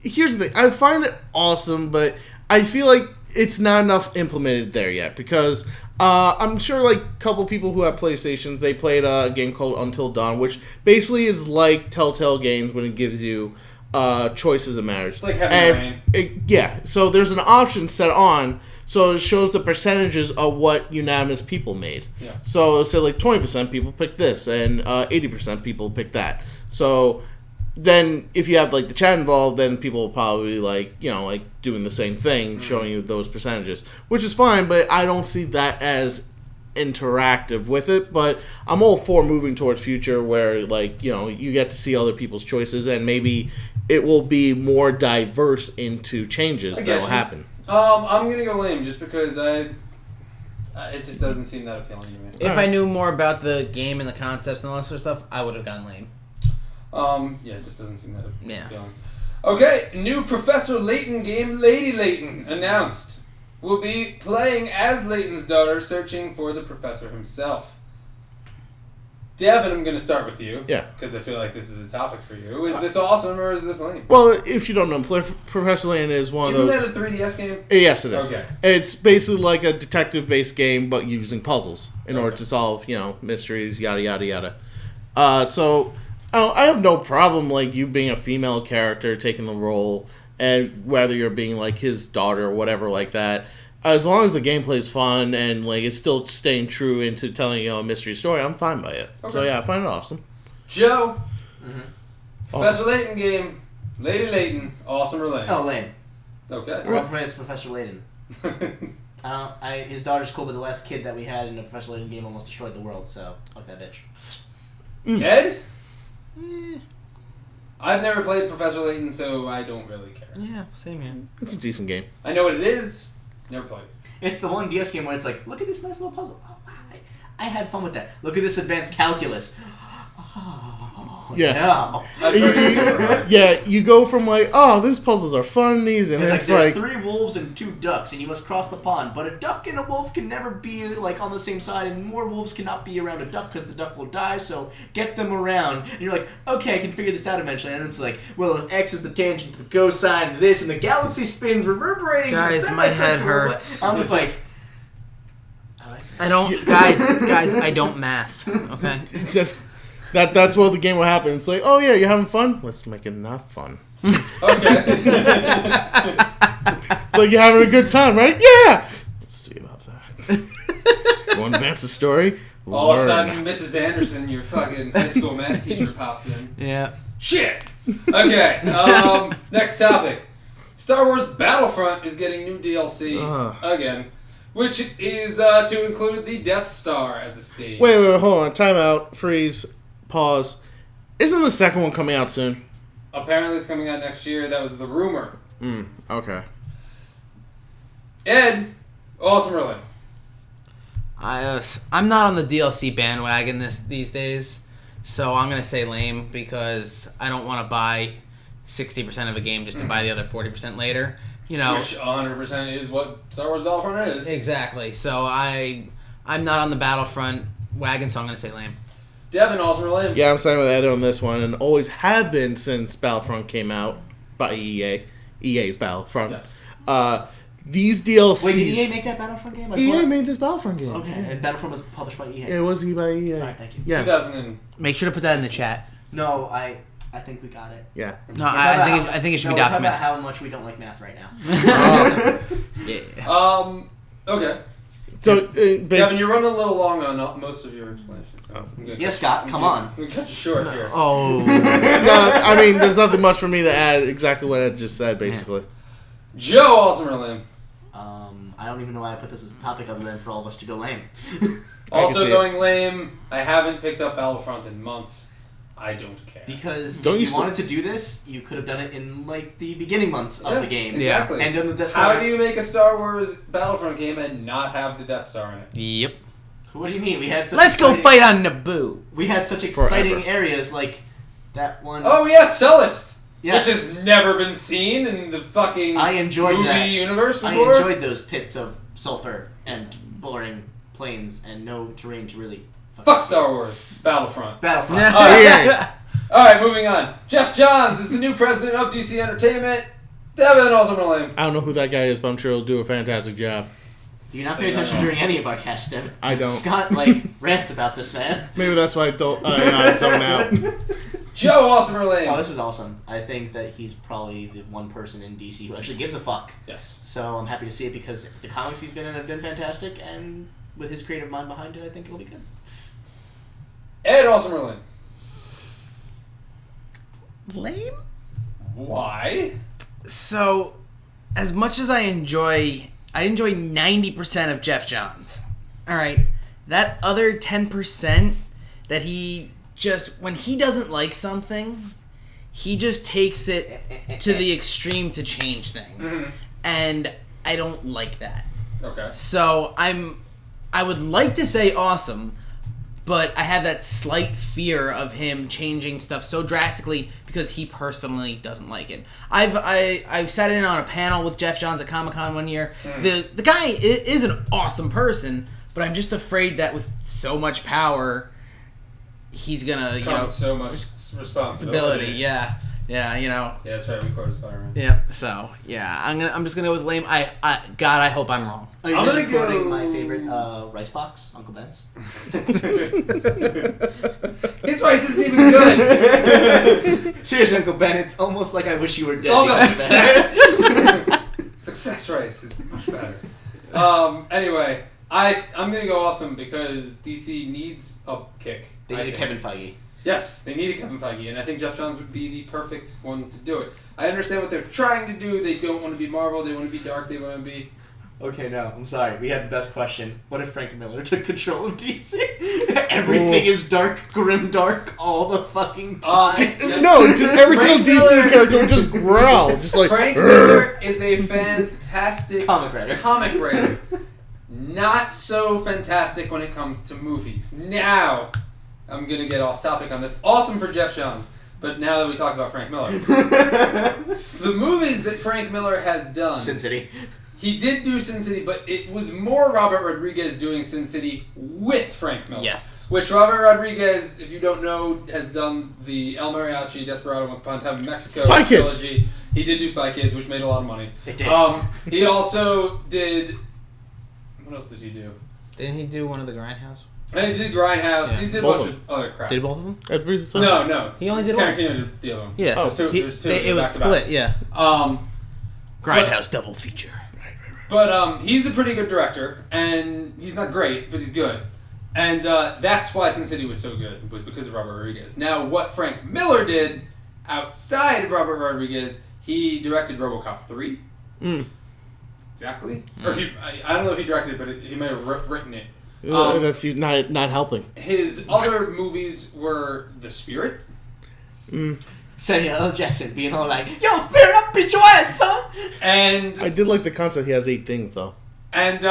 Here's the thing. I find it awesome, but I feel like it's not enough implemented there yet because I'm sure like a couple people who have PlayStations, they played a game called Until Dawn, which basically is like Telltale games when it gives you choices of marriage. It's like Heavy Rain. Yeah, so there's an option set on, so it shows the percentages of what unanimous people made. Yeah. So say like 20% people pick this, and 80% people pick that. So then if you have like the chat involved, then people will probably like doing the same thing, showing you those percentages, which is fine. But I don't see that as interactive with it. But I'm all for moving towards future where you get to see other people's choices, and maybe it will be more diverse into changes that will happen. I'm gonna go lame just because it just doesn't seem that appealing to me. If I knew more about the game and the concepts and all that sort of stuff, I would have gone lame. Yeah, it just doesn't seem that appealing. Yeah. Okay, new Professor Layton game, Lady Layton, announced. will be playing as Layton's daughter, searching for the professor himself. Devin, I'm going to start with you. Yeah. Because I feel like this is a topic for you. Is this awesome or is this lame? Well, if you don't know, Professor Layton is one of those... Isn't that a 3DS game? Yes, it is. Okay. It's basically like a detective-based game, but using puzzles in order to solve, mysteries, yada, yada, yada. So, I have no problem, like, you being a female character, taking the role, and whether you're being, like, his daughter or whatever like that. As long as the gameplay's fun and like it's still staying true into telling a mystery story, I'm fine by it. Okay. So yeah, I find it awesome. Joe, Professor Layton game, Lady Layton, awesome or lame? Oh, lame. Okay. I'll play as Professor Layton. His daughter's cool, but the last kid that we had in the Professor Layton game almost destroyed the world. So fuck that bitch. Ed? I've never played Professor Layton, so I don't really care. Yeah, same here. It's a decent game. I know what it is. Never played it. It's the one DS game where it's like, look at this nice little puzzle. Oh, wow, I had fun with that. Look at this advanced calculus. Oh, yeah. No. Yeah, you go from like, oh, these puzzles are fun, these, and it's like, there's 3 wolves and 2 ducks, and you must cross the pond. But a duck and a wolf can never be like on the same side, and more wolves cannot be around a duck because the duck will die. So get them around. And you're like, okay, I can figure this out eventually. And it's like, well, if X is the tangent to the cosine to this, and the galaxy spins, reverberating. Guys, my head hurts. I'm just like, I don't, guys, I don't math. Okay. That's what the game will happen. It's like, oh yeah, you're having fun? Let's make it not fun. Okay. It's like you're having a good time, right? Yeah! Let's see about that. You want to advance the story? All of a sudden, Mrs. Anderson, your fucking high school math teacher, pops in. Yeah. Shit! Okay, next topic. Star Wars Battlefront is getting new DLC again, which is to include the Death Star as a stage. Wait, hold on. Time out. Freeze. Pause. Isn't the second one coming out soon? Apparently it's coming out next year. That was the rumor. Okay. Ed, awesome or lame? I'm not on the DLC bandwagon these days, so I'm going to say lame because I don't want to buy 60% of a game just to buy the other 40% later. Which 100% is what Star Wars Battlefront is. Exactly. So I'm not on the Battlefront wagon, so I'm going to say lame. Devin, awesome or lame? Yeah, I'm siding with Ed on this one, and always have been since Battlefront came out by EA. EA's Battlefront. Yes. These DLCs... Wait, did EA make that Battlefront game? EA made this Battlefront game. Okay, and Battlefront was published by EA. It was by EA. Alright, thank you. Yeah. 2000. Make sure to put that in the chat. No, I think we got it. Yeah. No, I think it should be documented. We're talking about how much we don't like math right now. Yeah. Okay. So, Devin, you're running a little long on most of your explanations. So yeah, Scott, come on. We cut you short here. Oh. No, I mean, there's nothing much for me to add. Exactly what Ed just said, basically. Joe, awesome or lame? I don't even know why I put this as a topic other than for all of us to go lame. Also going lame. I haven't picked up Battlefront in months. I don't care. Because if you wanted to do this, you could have done it in like the beginning months of the game. Exactly. And done the Death Star. How do you make a Star Wars Battlefront game and not have the Death Star in it? Yep. What do you mean? Let's go fight on Naboo. We had such exciting areas like that one. Oh yeah, Cellist. Yes. Which has never been seen in the fucking movie universe before. I enjoyed those pits of sulfur and boring planes and no terrain to really... Fuck Star Wars. Battlefront. Alright, moving on. Geoff Johns is the new president of DC Entertainment. Devin, awesome or lame? I don't know who that guy is, but I'm sure he'll do a fantastic job. Do you not pay attention during any of our casts, Devin? I don't. Scott, rants about this, man. Maybe that's why I don't zone out. Joe, awesome or lame? Oh, this is awesome. I think that he's probably the one person in DC who actually gives a fuck. Yes. So I'm happy to see it because the comics he's been in have been fantastic, and with his creative mind behind it, I think it'll be good. Ed, awesome or lame? Lame? Why? So, as much as I enjoy 90% of Geoff Johns. Alright, that other 10% that he just, when he doesn't like something, he just takes it to the extreme to change things. Mm-hmm. And I don't like that. Okay. So I would like to say awesome, but I have that slight fear of him changing stuff so drastically because he personally doesn't like it. I sat in on a panel with Geoff Johns at Comic-Con one year. The guy is an awesome person, but I'm just afraid that with so much power, he's gonna so much responsibility. Yeah, Yeah, that's right. We quoted Spider-Man. Yeah. So yeah, I'm just gonna go with lame. I hope I'm wrong. Are you I'm guys gonna recording go- my favorite rice box, Uncle Ben's? His rice isn't even good. Seriously, Uncle Ben, it's almost like I wish you were dead. It's all about because of that. success. Success rice is much better. Anyway, I'm gonna go awesome because DC needs a kick. They I need a think. Kevin Feige. Yes, they need a Kevin Feige, and I think Geoff Johns would be the perfect one to do it. I understand what they're trying to do. They don't want to be Marvel. They want to be dark. They want to be... Okay, no, I'm sorry. We had the best question. What if Frank Miller took control of DC? Everything is dark, grim dark, all the fucking time. Just every Frank single DC Miller- character would just growl, just like Frank Miller is a fantastic Comic writer. Not so fantastic when it comes to movies. Now, I'm going to get off topic on this. Awesome for Geoff Johns. But now that we talk about Frank Miller. The movies that Frank Miller has done... Sin City. He did do Sin City, but it was more Robert Rodriguez doing Sin City with Frank Miller. Yes. Which Robert Rodriguez, if you don't know, has done the El Mariachi, Desperado, Once Upon a Time in Mexico Spy Kids. trilogy. He did do Spy Kids, which made a lot of money. It did. He also did... What else did he do? Didn't he do one of the Grindhouse? He did Grindhouse. Yeah. He did a Both bunch of of other crap. Did both of them? No. He only did one. Tarantino did the other one. Yeah. Oh, there's two. It was back to back. split. Yeah. Grindhouse double feature. But he's a pretty good director, and he's not great, but he's good. And that's why Sin City was so good, was because of Robert Rodriguez. Now, what Frank Miller did outside of Robert Rodriguez, he directed RoboCop 3. Exactly. Or I don't know if he directed it, but he might have written it. that's not helping. His other movies were The Spirit. Samuel L. Jackson being all like, "Yo, spirit up, beat your ass, son!" And I did like the concept. He has 8 things though. And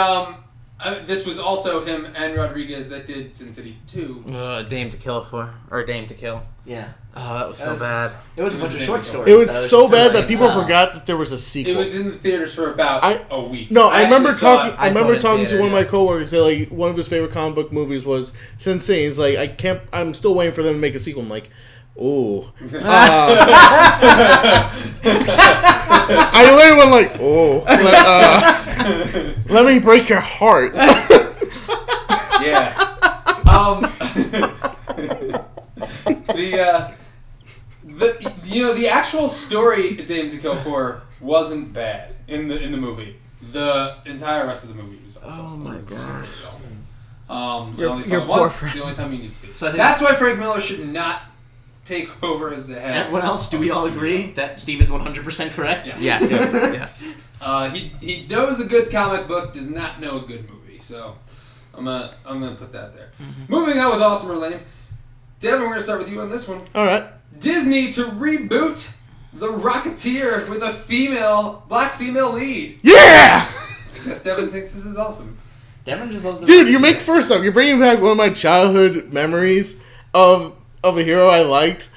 this was also him and Rodriguez that did Sin City 2. Dame to Kill for, or Dame to Kill. Yeah. Oh, that was so bad. It was a bunch of short stories. It was that so just bad kinda that people wow. forgot that there was a sequel. It was in the theaters for about a week. No, I remember actually saw talking. it. I saw it remember in talking to theaters. one of my coworkers. Say like one of his favorite comic book movies was Sin City. He's like, I'm still waiting for them to make a sequel. I'm like, oh. I literally went like, oh. Let me break your heart. Yeah. The actual story Dame to Kill For wasn't bad in the movie. The entire rest of the movie was awful. Oh my god. I Your only saw it poor once. friend. The only time you need to see it. So I think- That's why Frank Miller should not take over as the head. Everyone else, do we all agree that Steve is 100% correct? Yeah. Yes. He knows a good comic book, does not know a good movie. So I'm gonna put that there. Moving on with awesome or lame. Devin, we're gonna start with you on this one. All right. Disney to reboot The Rocketeer with a black female lead. Yeah, Yes, Devin thinks this is awesome. Devin just loves the dude. Rocketeer. You're bringing back one of my childhood memories of a hero I liked.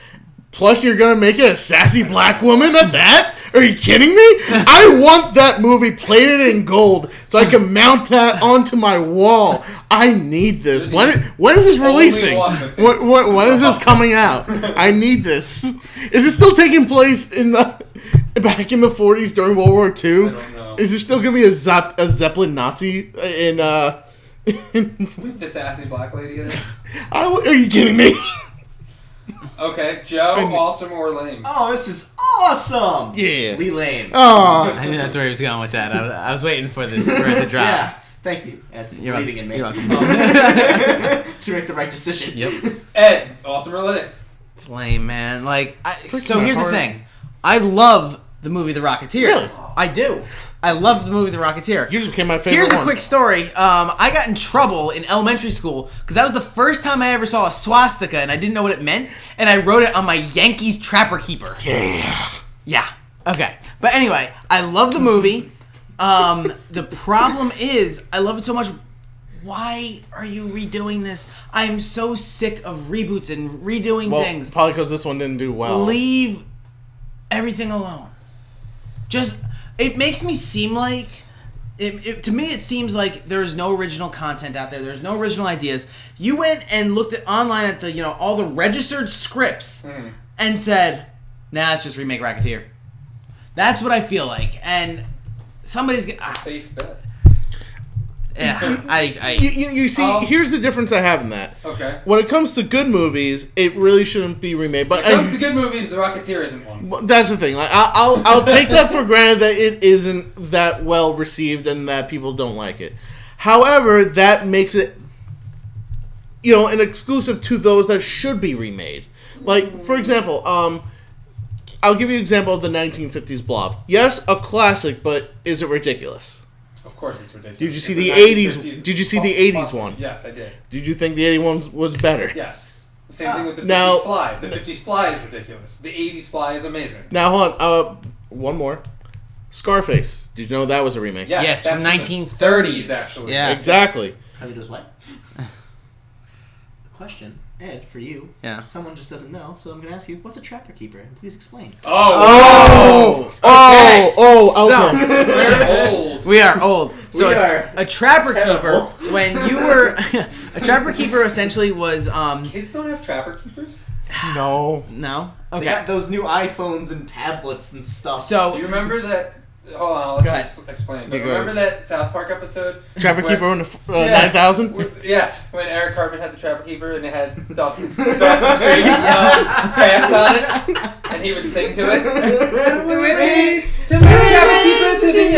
Plus, you're gonna make it a sassy black woman at that? Are you kidding me? I want that movie plated in gold so I can mount that onto my wall. I need this. When is this releasing? one that thinks When is this awesome. coming out? I need this. Is it still taking place back in the 40s during World War II? I don't know. Is there still gonna be a Zeppelin Nazi in With the sassy black lady in it. Are you kidding me? Okay, Joe, awesome or lame? Oh, this is awesome! Yeah. Lee Lame. Oh, I knew that's where he was going with that. I was waiting for it to drop. Yeah. Thank you, Ed, for You're believing in me. You're welcome. To make the right decision. Yep. Ed, awesome or lame? It's lame, man. So here's the thing. I love the movie The Rocketeer. Really? I do. I love the movie The Rocketeer. yours became my favorite Here's a one. quick story. I got in trouble in elementary school because that was the first time I ever saw a swastika and I didn't know what it meant, and I wrote it on my Yankees Trapper Keeper. Yeah. Okay. But anyway, I love the movie. The problem is I love it so much why are you redoing this? I'm so sick of reboots and redoing things. Probably because this one didn't do well. Leave everything alone. It makes me seem like... to me, it seems like there's no original content out there. There's no original ideas. You went and looked online at the all the registered scripts and said, "Nah, let's just remake Rocketeer." That's what I feel like, and somebody's gonna safe bet. Yeah, You see, here's the difference I have in that. Okay. When it comes to good movies, it really shouldn't be remade. But when it comes to good movies, The Rocketeer isn't one. That's the thing. Like, I'll take that for granted that it isn't that well received and that people don't like it. However, that makes it, an exclusive to those that should be remade. Like, for example, I'll give you an example of the 1950s Blob. Yes, a classic, but is it ridiculous? Of course, it's ridiculous. Did you see the 80s? Did you see the 80s one? Yes, I did. Did you think the 81 was better? Yes. The same thing with the 50s Fly. The 50s Fly is ridiculous. The 80s Fly is amazing. Now, hold on. One more. Scarface. Did you know that was a remake? Yes, from 1930s, actually. Yeah, exactly. Carlito's what? Question, Ed, for you. Yeah. Someone just doesn't know, so I'm going to ask you, what's a trapper keeper? And please explain. Okay. Okay. We're old. We are old. So we are a trapper terrible. keeper, when you were a trapper keeper, essentially was Kids don't have trapper keepers? No. Okay. They got those new iPhones and tablets and stuff. So you remember that? Hold on, let's explain. But remember that South Park episode? Trapper Keeper on 9,000? Yes, when Eric Cartman had the Trapper Keeper and it had Dawson's Creek cast on it, and he would sing to it. To be Trapper Keeper to be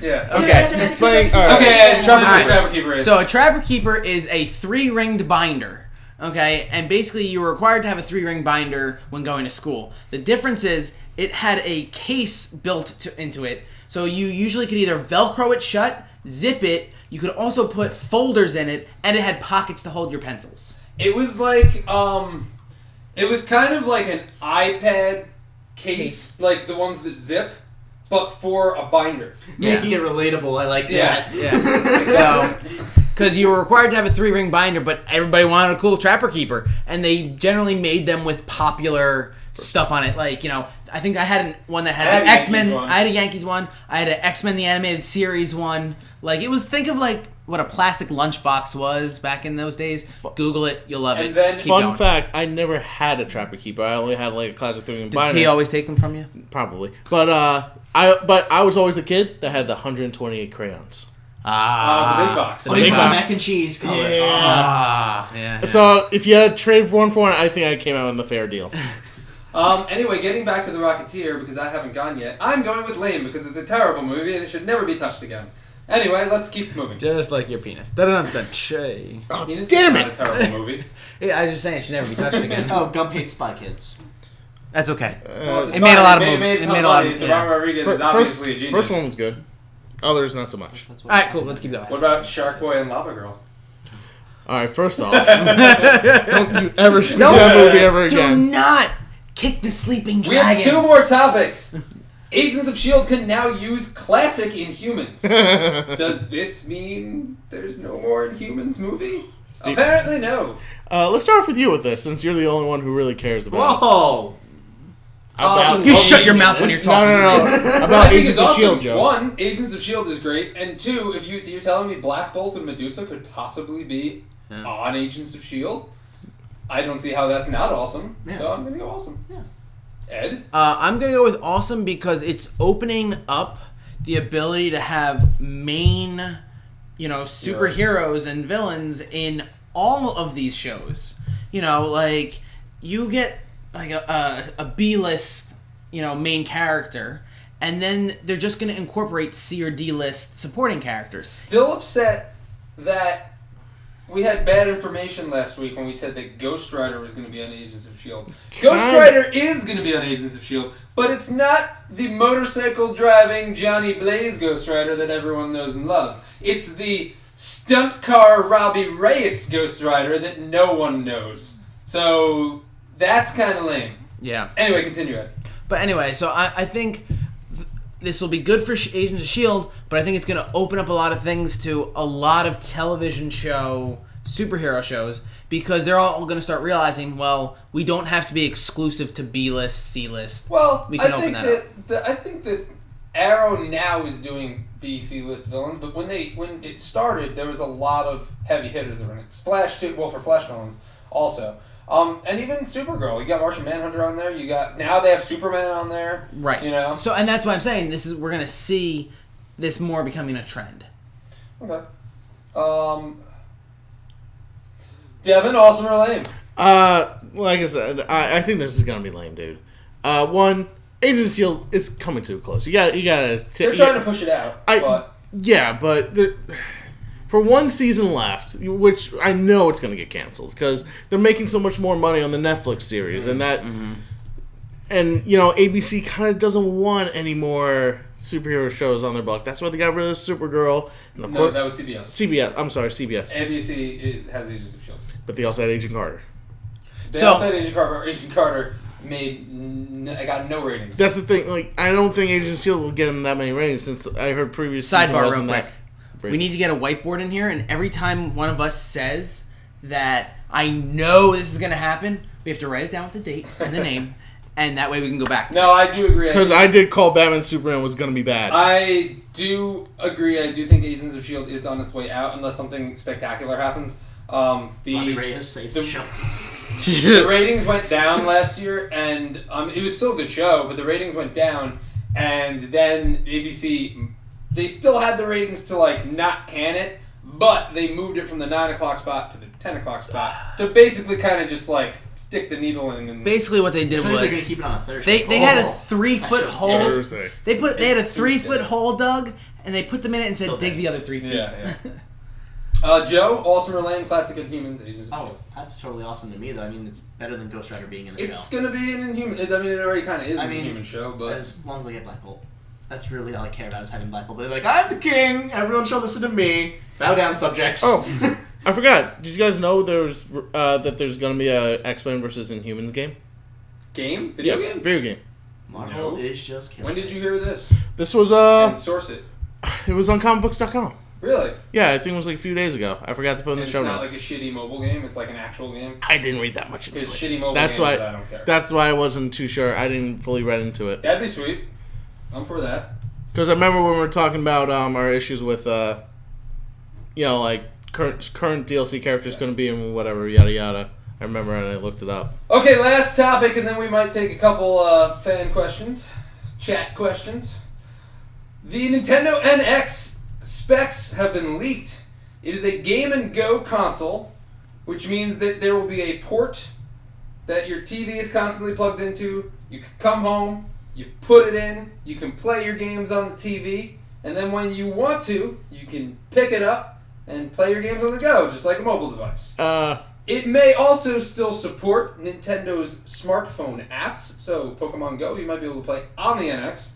Yeah. Okay. Explain. All right. Okay. Trapper Keeper is. So a Trapper Keeper is a 3-ringed binder. Okay, and basically you were required to have a 3-ring binder when going to school. The difference is it had a case built into it, so you usually could either Velcro it shut, zip it. You could also put folders in it, and it had pockets to hold your pencils. It was like it was kind of like an iPad case, like the ones that zip, but for a binder. Making it relatable, I like that. Yes, yeah. So, because you were required to have a 3-ring binder, but everybody wanted a cool Trapper Keeper, and they generally made them with popular stuff on it. Like, I think I had one that had the X-Men. I had a Yankees one. I had an X-Men the Animated Series one. Like, it was, think of like what a plastic lunchbox was back in those days. Google it, you'll love it. Then, fun fact, I never had a Trapper Keeper. I only had like a classic 3-ring binder. Did he always take them from you? Probably. But I was always the kid that had the 128 crayons. The big box. The big box. Mac and cheese color. Yeah. So if you had to trade one for one, I think I came out in the fair deal. Anyway, getting back to The Rocketeer, because I haven't gone yet, I'm going with Layton because it's a terrible movie and it should never be touched again. Anyway, let's keep moving. Just like your penis. Da-da-da-da-shay. Penis damn is it! not a terrible movie. Yeah, I was just saying it should never be touched again. Oh, Gump hates Spy Kids. That's okay. Well, it made a lot of movies. It made a lot of movies. So Robert Rodriguez is obviously a genius. First one was good. Others not so much. Alright, cool. Let's keep going. What about Shark Boy and Lava Girl? Alright, first off, don't you ever speak that movie ever again. Do not kick the sleeping We have dragon. 2 more topics. Agents of S.H.I.E.L.D. can now use classic Inhumans. Does this mean there's no more Inhumans movie? Steve. Apparently no. Let's start off with you with this, since you're the only one who really cares about it. Whoa! You shut your mouth when you're talking. No. About Agents of S.H.I.E.L.D., Joe. 1, Agents of S.H.I.E.L.D. is great, and 2, if you're telling me Black Bolt and Medusa could possibly be on Agents of S.H.I.E.L.D., I don't see how that's not awesome, so I'm going to go awesome. Yeah. Ed? I'm going to go with awesome because it's opening up the ability to have main, superheroes and villains in all of these shows. Like, you get like a B-list, main character, and then they're just going to incorporate C or D-list supporting characters. Still upset that we had bad information last week when we said that Ghost Rider was going to be on Agents of S.H.I.E.L.D. Ghost Rider is going to be on Agents of S.H.I.E.L.D., but it's not the motorcycle-driving Johnny Blaze Ghost Rider that everyone knows and loves. It's the stunt car Robbie Reyes Ghost Rider that no one knows. So that's kind of lame. Yeah. Anyway, continue, Ed. But anyway, so I think this will be good for Agents of S.H.I.E.L.D., but I think it's going to open up a lot of things to a lot of television show superhero shows, because they're all going to start realizing, well, we don't have to be exclusive to B-list, C-list. Well, we can open that up. I think that Arrow now is doing B-C list villains, but when it started, there was a lot of heavy hitters that were in it. Flash too, well, for Flash villains also. And even Supergirl, you got Martian Manhunter on there. Now they have Superman on there. Right. You know. So, and that's why I'm saying we're going to see this more becoming a trend. Okay. Devin, awesome or lame? Like I said, I think this is gonna be lame, dude. One, Agents of S.H.I.E.L.D. is coming too close. You gotta. They're trying to push it out. But for one season left, which I know it's gonna get canceled because they're making so much more money on the Netflix series, and that, and ABC kind of doesn't want any more superhero shows on their block. That's why they got rid of Supergirl. And that was CBS. I'm sorry, CBS. ABC has Agents of S.H.I.E.L.D. But they also had Agent Carter. They also had Agent Carter. Agent Carter I got no ratings. That's the thing. Like, I don't think Agent of S.H.I.E.L.D. will get them that many ratings since I heard previous. Sidebar real quick. We need to get a whiteboard in here, and every time one of us says that I know this is going to happen, we have to write it down with the date and the name, and that way we can go back to No, I do agree. Because I did call Batman Superman was going to be bad. I do agree. I do think Agents of S.H.I.E.L.D. is on its way out unless something spectacular happens. Bobby Reyes saved the show. The ratings went down last year, and it was still a good show, but the ratings went down, and then ABC, they still had the ratings to not can it, but they moved it from the 9 o'clock spot to the 10 o'clock spot to basically kind of just stick the needle in. And basically, what they did was they're going to keep it on a Thursday. They had a 3-foot hole. Thursday. They had a 3-foot hole dug, and they put them in it and said, dig the other 3 feet. Yeah. Joe, awesome or lame, classic Inhumans, Agents of S.H.I.E.L.D. That's totally awesome to me, though. I mean, it's better than Ghost Rider being in the show. It's going to be an Inhuman. It already kind of is an Inhuman show, but as long as I get Black Bolt. That's really all I care about is having Black Bolt. They're like, I'm the king! Everyone shall listen to me! Bow down, subjects! Oh, I forgot. Did you guys know that there's going to be a X-Men versus Inhumans game? Game? Video game? Video game. Marvel is just killing When did you hear this? This was, And source it. It was on comicbooks.com. Really? Yeah, I think it was a few days ago. I forgot to put in the show notes. It's not like a shitty mobile game. It's like an actual game. I didn't read that much into it. Because shitty mobile games, I don't care. That's why I wasn't too sure. I didn't fully read into it. That'd be sweet. I'm for that. Because I remember when we were talking about our issues with, current DLC characters couldn't be in whatever, yada yada. I remember and I looked it up. Okay, last topic, and then we might take a couple fan questions, chat questions. The Nintendo NX specs have been leaked. It is a Game & Go console, which means that there will be a port that your TV is constantly plugged into. You can come home, you put it in, you can play your games on the TV, and then when you want to, you can pick it up and play your games on the go, just like a mobile device. It may also still support Nintendo's smartphone apps, so Pokemon Go, you might be able to play on the NX.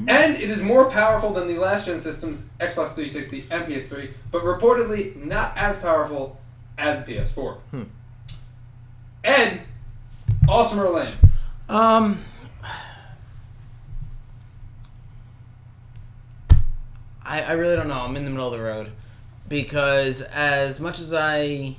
And it is more powerful than the last-gen systems, Xbox 360 and PS3, but reportedly not as powerful as the PS4. Ed, awesome or lame? I really don't know. I'm in the middle of the road. Because as much as I'm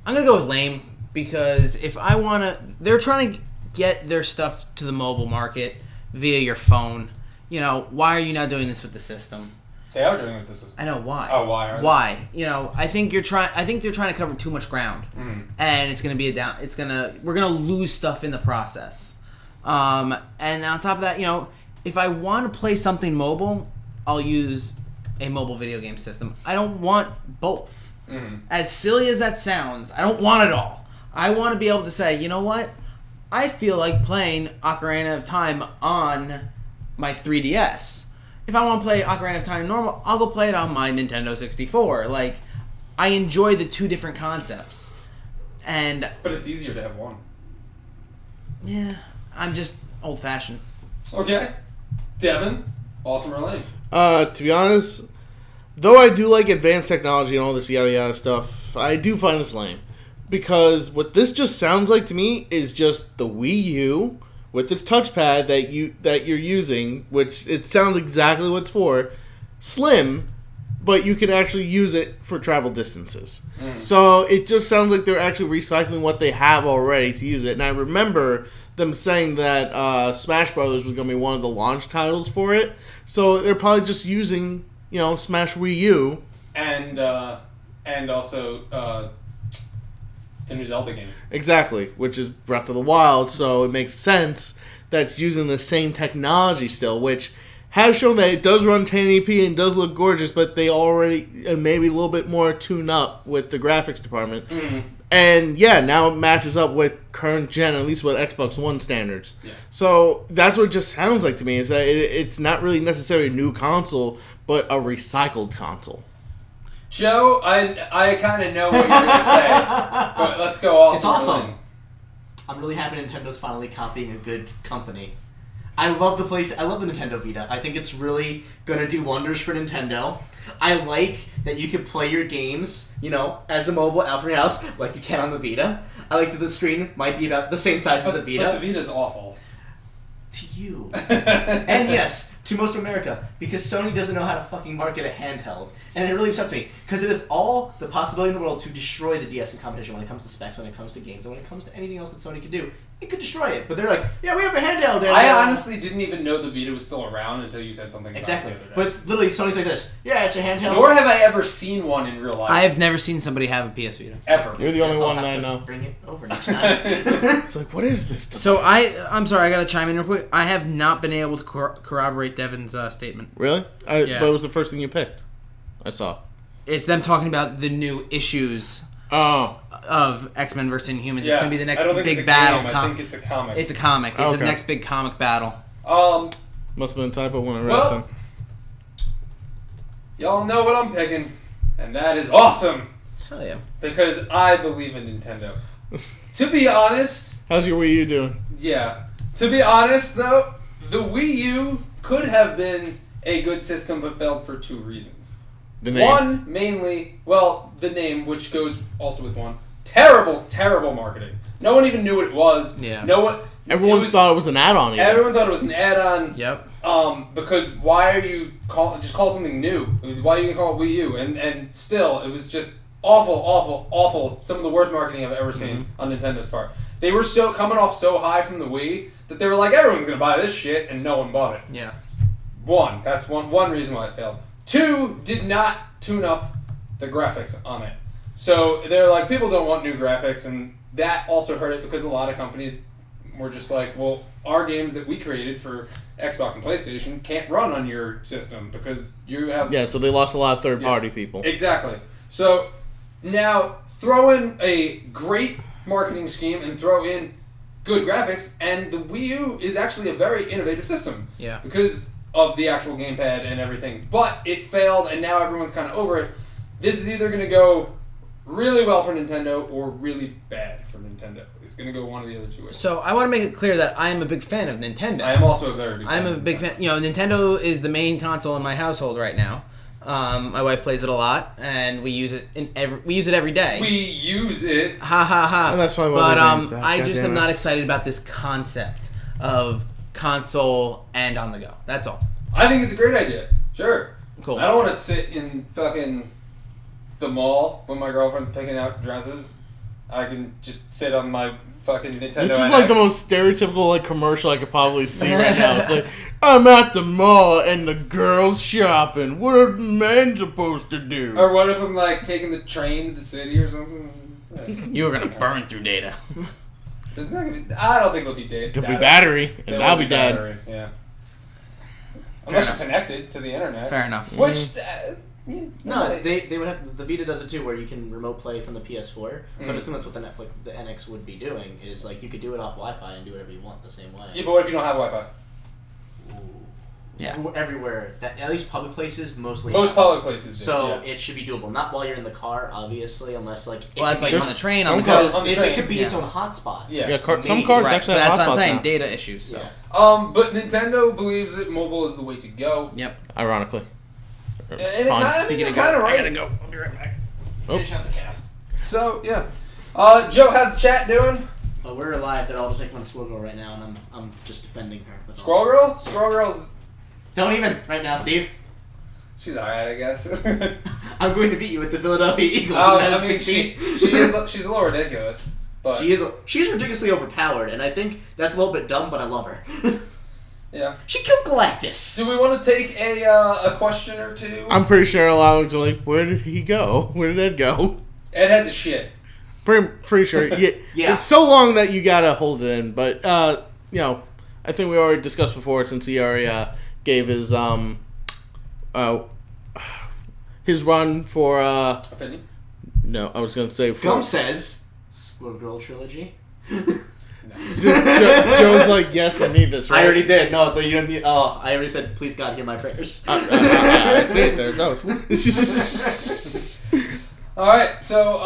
going to go with lame, because if I want to... They're trying to get their stuff to the mobile market via your phone. Why are you not doing this with the system? They are doing it with the system. I know why. Oh, why are they? Why? I think they're trying to cover too much ground, and it's gonna be we're gonna lose stuff in the process. And on top of that, if I want to play something mobile, I'll use a mobile video game system. I don't want both. As silly as that sounds, I don't want it all. I want to be able to say, you know what? I feel like playing Ocarina of Time on my 3DS. If I want to play Ocarina of Time normal, I'll go play it on my Nintendo 64. I enjoy the two different concepts. But it's easier to have one. Yeah, I'm just old-fashioned. Okay. Devin, awesome or lame? To be honest, though I do like advanced technology and all this yada yada stuff, I do find this lame. Because what this just sounds like to me is just the Wii U with this touchpad that you're using, which it sounds exactly what it's for, slim, but you can actually use it for travel distances. So it just sounds like they're actually recycling what they have already to use it. And I remember them saying that Smash Brothers was going to be one of the launch titles for it. So they're probably just using, Smash Wii U. And also the new Zelda game. Exactly, which is Breath of the Wild. So it makes sense that it's using the same technology still, which has shown that it does run 1080p and does look gorgeous, but they already, maybe a little bit more tuned up with the graphics department. And now it matches up with current gen, at least with Xbox One standards. Yeah. So that's what it just sounds like to me, is that it's not really necessarily a new console, but a recycled console. Joe, I kind of know what you're going to say, but let's go all. It's awesome. I'm really happy Nintendo's finally copying a good company. I love the Nintendo Vita. I think it's really gonna do wonders for Nintendo. I like that you can play your games, as a mobile out from your house, like you can on the Vita. I like that the screen might be about the same size as a Vita. But the Vita's awful. To you. And yes, to most of America, because Sony doesn't know how to fucking market a handheld. And it really upsets me, because it is all the possibility in the world to destroy the DS in competition when it comes to specs, when it comes to games, and when it comes to anything else that Sony could do. It could destroy it, but they're like, yeah, we have a handheld. I honestly didn't even know the Vita was still around until you said something about it the other day. But it's literally, Sony's like this. Yeah, it's a handheld. Nor have I ever seen one in real life. I have never seen somebody have a PS Vita. Ever. You're the only one that I know. Bring it over next time. It's like, what is this? So I'm sorry, I gotta chime in real quick. I have not been able to corroborate Devin's statement. Really? Yeah. But it was the first thing you picked. I saw. It's them talking about the new issues of X-Men vs. Inhumans. Yeah. It's going to be the next big battle. battle. I think it's a comic. It's a comic. It's the next big comic battle. Must have been a typo when I read them. Y'all know what I'm picking, and that is awesome. Hell yeah. Because I believe in Nintendo. To be honest... How's your Wii U doing? Yeah. To be honest, though, the Wii U could have been a good system, but failed for two reasons. The name. One, mainly, the name, which goes also with one. Terrible marketing. No one even knew what it was. Yeah. Everyone thought it was an add-on. Everyone thought it was an add-on. Yep. Because why are you just call something new? Why are you gonna call it Wii U? And still, it was just awful. Some of the worst marketing I've ever seen on Nintendo's part. They were coming off so high from the Wii that they were like, everyone's gonna buy this shit, and no one bought it. Yeah. That's one reason why it failed. Two, did not tune up the graphics on it. So they're like, people don't want new graphics, and that also hurt it because a lot of companies were just like, well, our games that we created for Xbox and PlayStation can't run on your system because you have... Yeah, so they lost a lot of third-party people. Exactly. So now throw in a great marketing scheme and throw in good graphics, and the Wii U is actually a very innovative system. Yeah. Because of the actual gamepad and everything. But it failed, and now everyone's kind of over it. This is either going to go really well for Nintendo or really bad for Nintendo. It's going to go one of the other two ways. So I want to make it clear that I am a big fan of Nintendo. I am also a very big fan. I'm a big fan. Nintendo is the main console in my household right now. My wife plays it a lot, and we use it every day. We use it. Ha ha ha. And that's probably but I just am not excited about this concept of console and on the go. That's all. I think it's a great idea. Sure. Cool. I don't want to sit in fucking the mall when my girlfriend's picking out dresses. I can just sit on my fucking Nintendo This is NX. like the most stereotypical commercial I could probably see right now. It's like, I'm at the mall and the girl's shopping. What are men supposed to do? Or what if I'm taking the train to the city or something? You were gonna burn through data. I don't think it'll be data. It'll be battery, and I'll be dead. Battery, yeah. Unless you're connected to the internet. Fair enough. Which, no, they would have. The Vita does it too, where you can remote play from the PS4. So I assume that's what the NX would be doing. Is you could do it off Wi-Fi and do whatever you want the same way. Yeah, but what if you don't have Wi-Fi? Yeah. Everywhere. At least public places, mostly. Most public places do. So yeah. it should be doable. Not while you're in the car, obviously, unless Well, that's on the train, some on the cars- go. It could be its own hotspot. Yeah. Some cars Right, actually but have that's what I'm hotspots saying. now. Data issues. So. Yeah. But Nintendo believes that mobile is the way to go. Yep. Ironically. And it kind of right. I gotta go. I'll be right back. Finish out the cast. So, yeah. Joe, how's the chat doing? Well, we're alive. They're all just making fun of Squirrel Girl right now, and I'm just defending her. Squirrel Girl? Squirrel Girl's... Don't even right now, Steve. She's alright, I guess. I'm going to beat you with the Philadelphia Eagles in I mean, 2016. she's a little ridiculous. But She's ridiculously overpowered, and I think that's a little bit dumb, but I love her. yeah. She killed Galactus. Do we want to take a question or two? I'm pretty sure a lot of them are like, where did he go? Where did Ed go? Ed had the shit. Pretty sure. Yeah. It's so long that you gotta hold it in. But, I think we already discussed before since he already gave his run for... Opinion? No, I was going to say... Gum says... Squirrel Girl trilogy. Joe's like, yes, I need this, right? I already did. No, you don't need... Oh, I already said, please God, hear my prayers. I see it. There it goes. Alright, so,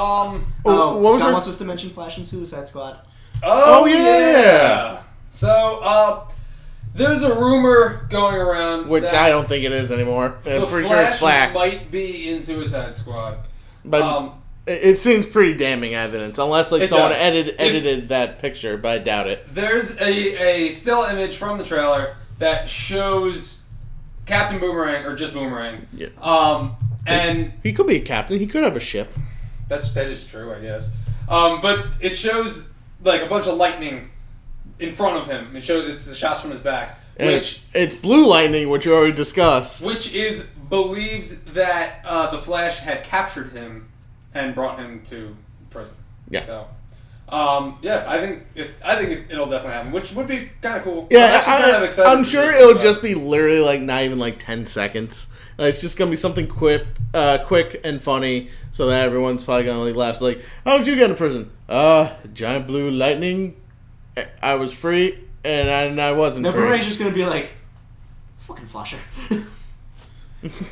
what was Scott her... wants us to mention Flash and Suicide Squad. Oh, yeah! So, there's a rumor going around Which that I don't think it is anymore. I'm pretty sure it's Flash. Might be in Suicide Squad. But it seems pretty damning evidence, unless someone does. edited that picture, but I doubt it. There's a still image from the trailer that shows Captain Boomerang, or just Boomerang. Yeah. And he could be a captain. He could have a ship. that is true, I guess. But it shows like a bunch of lightning in front of him. It's the shots from his back, And it's blue lightning, which you already discussed. which is believed that the Flash had captured him and brought him to prison. Yeah. So, I think it'll definitely happen, which would be kind of cool. Yeah, I'm actually kind of excited I'm for sure this it'll as well. just be literally not even 10 seconds. It's just gonna be something quick and funny, so that everyone's probably gonna laugh. It's like, how did you get into prison? Giant blue lightning. I was free, and I wasn't No, free. Boomerang's just going to be like, fucking Flasher.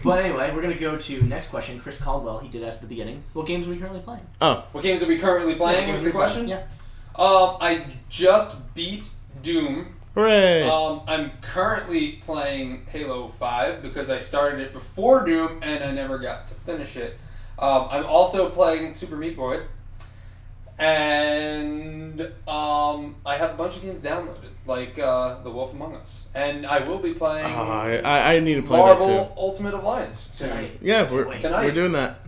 But anyway, we're going to go to next question. Chris Caldwell, he did ask at the beginning, what games are we currently playing? Oh. What games are we currently playing? Was the question? Yeah. I just beat Doom. Hooray! I'm currently playing Halo 5 because I started it before Doom and I never got to finish it. I'm also playing Super Meat Boy. And I have a bunch of games downloaded, like The Wolf Among Us. And I will be playing I need to play Marvel that too. Ultimate Alliance soon. Tonight. Yeah, Tonight. we're doing that.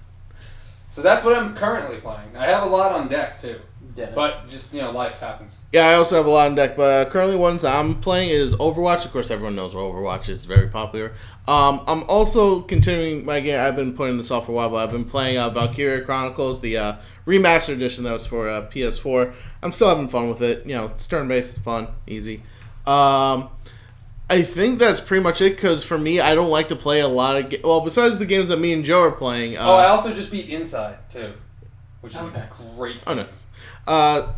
So that's what I'm currently playing. I have a lot on deck too. Devin. But just, life happens. Yeah, I also have a lot on deck, but currently ones I'm playing is Overwatch. Of course, everyone knows where Overwatch is very popular. I'm also continuing my game. I've been putting this off for a while, but I've been playing Valkyria Chronicles, the remastered edition that was for PS4. I'm still having fun with it. It's turn-based, fun, easy. I think that's pretty much it, because for me, I don't like to play a lot of besides the games that me and Joe are playing. I also just beat Inside, too. Which is a great Oh, nice.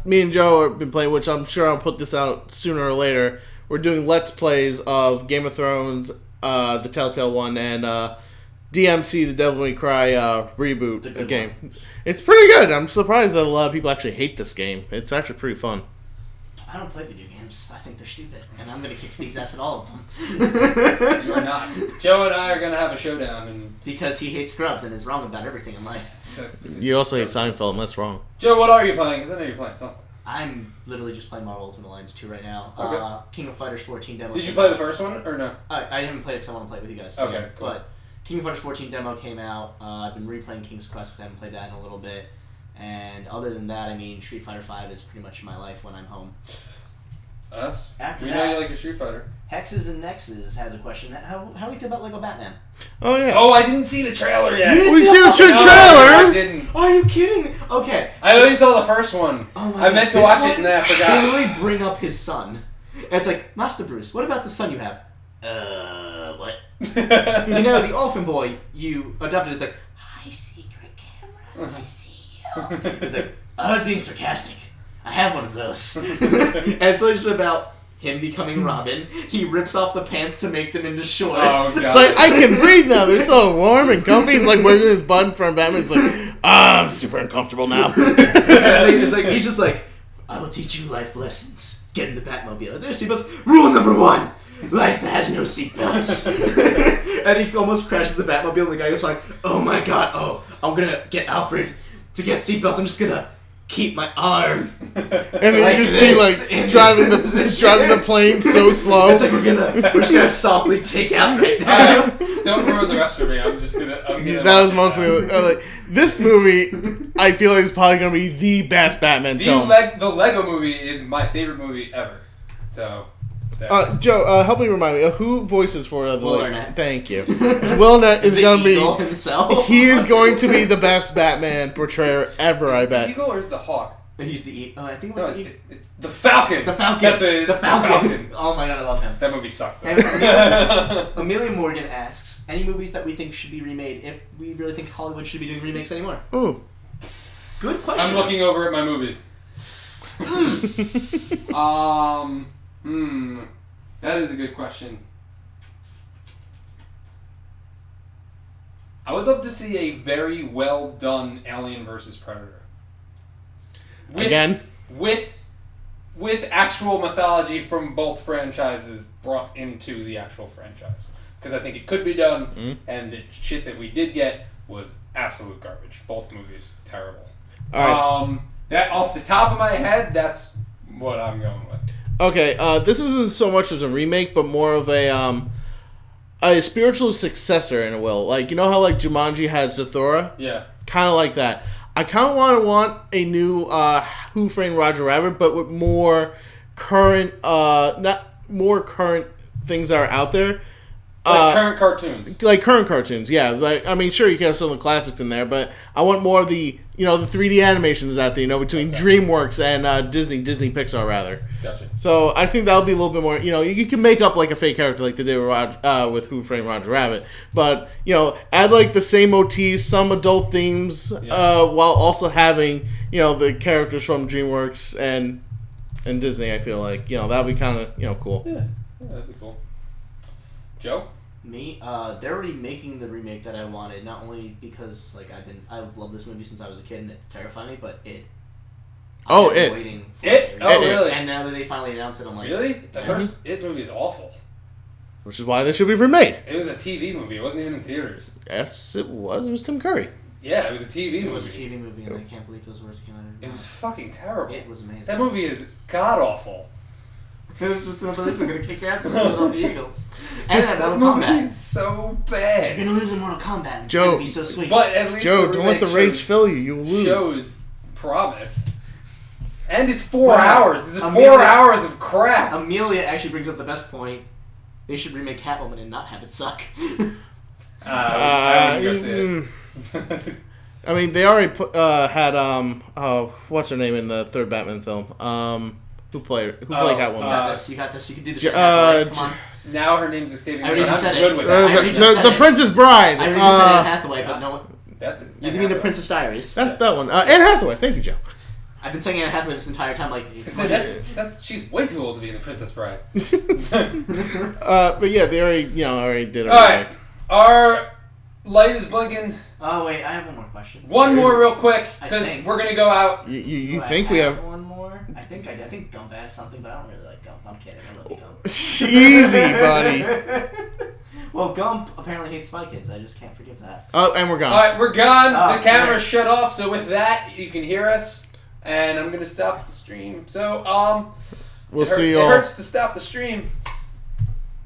Me and Joe have been playing, which I'm sure I'll put this out sooner or later. We're doing Let's Plays of Game of Thrones, the Telltale one, and DMC, the Devil May Cry reboot game. One. It's pretty good. I'm surprised that a lot of people actually hate this game. It's actually pretty fun. I don't play video games. I think they're stupid. And I'm going to kick Steve's ass at all of them. You are not. Joe and I are going to have a showdown. Because he hates Scrubs and is wrong about everything in life. You also hate Seinfeld, and that's wrong. Joe, what are you playing? Because I know you're playing something. I'm literally just playing Marvel Ultimate Alliance 2 right now. Okay. King of Fighters 14 demo. Did you play the first one, or no? I haven't played it because I want to play it with you guys. Okay, Yeah, cool. But King of Fighters 14 demo came out. I've been replaying King's Quest because I haven't played that in a little bit. And other than that, Street Fighter 5 is pretty much my life when I'm home. Us? After we that- know you like your Street Fighter. Hexes and Nexes has a question. How do we feel about Lego Batman? Oh, yeah. Oh, I didn't see the trailer yet. You didn't We see see the fucking I trailer! didn't. Are you kidding? Okay. I only saw the first one. Oh my I meant to God, watch this it and then I one, They forgot. literally bring up his son. And it's like, Master Bruce, what about the son you have? What? The orphan boy you adopted. It's like, hi, secret cameras, I see you. It's like, I was being sarcastic. I have one of those. And so it's just about him becoming Robin. He rips off the pants to make them into shorts. Oh, God. It's like, I can breathe now. They're so warm and comfy. It's like wearing his button from Batman. It's like, I'm super uncomfortable now. It's like, he's just like, I will teach you life lessons. Get in the Batmobile. There's seatbelts. Rule number 1. Life has no seatbelts. And he almost crashes the Batmobile and the guy goes like, oh my god, I'm gonna get Alfred to get seatbelts. I'm just gonna keep my arm. And then you just see like driving the plane so slow. It's like we're just gonna softly take out right now. Don't ruin the rest for me. I'm gonna. That was mostly like this movie. I feel like it's probably gonna be the best Batman film. The Lego Movie is my favorite movie ever. So. Joe, help me remind me who voices for the Will Arnett. Thank you. Will Arnett is going to be himself. He is going to be the best Batman portrayer ever. I bet. The Eagle or is the Hawk? He's the Eagle. I think it was the Eagle. The Falcon. The Falcon. That's what it is. The Falcon. Oh my god, I love him. That movie sucks. Amelia Morgan asks, any movies that we think should be remade if we really think Hollywood should be doing remakes anymore? Ooh. Good question. I'm looking over at my movies. That is a good question. I would love to see a very well done Alien vs. Predator. With actual mythology from both franchises brought into the actual franchise. Because I think it could be done, and the shit that we did get was absolute garbage. Both movies, terrible. Right. That off the top of my head, that's what I'm going with. Okay, this isn't so much as a remake, but more of a spiritual successor in a will. Like, you know how like Jumanji had Zathura? Yeah. Kind of like that. I kind of want a new Who Framed Roger Rabbit, but with more current, things that are out there. Current cartoons. Like current cartoons, yeah. Like, I mean, sure, you can have some of the classics in there, but I want more of the, the 3D animations out there, between DreamWorks and Disney Pixar, rather. Gotcha. So I think that'll be a little bit more, you can make up like a fake character like they did with Who Framed Roger Rabbit, but, add like the same motifs, some adult themes, while also having, the characters from DreamWorks and Disney. I feel like, that'll be kind of, cool. Yeah, that'd be cool. Joe? Me, they're already making the remake that I wanted. Not only because I've loved this movie since I was a kid and it's terrifying me, but It. I've been waiting for It? Oh, really? And now that they finally announced it, I'm like, really? The first It movie is awful. Which is why they should be remade. It was a TV movie. It wasn't even in theaters. Yes, it was. It was Tim Curry. Yeah, it was a TV movie. It was a TV movie, and I can't believe those words came out of It was fucking terrible. It was amazing. That movie is god awful. It was just another reason we're gonna kick your ass in the Philadelphia Eagles. And that Mortal movie Kombat. is so bad. You're gonna lose in Mortal Kombat. It's Joe, gonna be so sweet. But at least Joe, don't let the rage fill you. You will lose. Shows promise. And it's 4 hours. This is Amelia, 4 hours of crap. Amelia actually brings up the best point. They should remake Catwoman and not have it suck. I wouldn't go see it. I mean, they already had what's her name in the third Batman film? Who played Catwoman? You got this. You can do this. Come on. Now her name's escaping me. I already I'm said good it. with that. The Princess Bride. I already said Anne Hathaway, but no one. That's You mean the Princess Diaries? That's that one. Anne Hathaway. Thank you, Joe. I've been saying Anne Hathaway this entire time. She's way too old to be in the Princess Bride. But yeah, they already did it. All right, our light is blinking. Oh wait, I have one more question. One more, real quick, because we're gonna go out. You think we have one more? I think Gump asked something, but I don't really like Gump. I'm kidding. I love you, Gump. Easy, buddy. Well, Gump apparently hates Spy Kids. I just can't forgive that. Oh, and we're gone. All right, we're gone. Oh, the camera's shut off, so with that, you can hear us. And I'm gonna stop the stream. So we'll see you all. It hurts to stop the stream.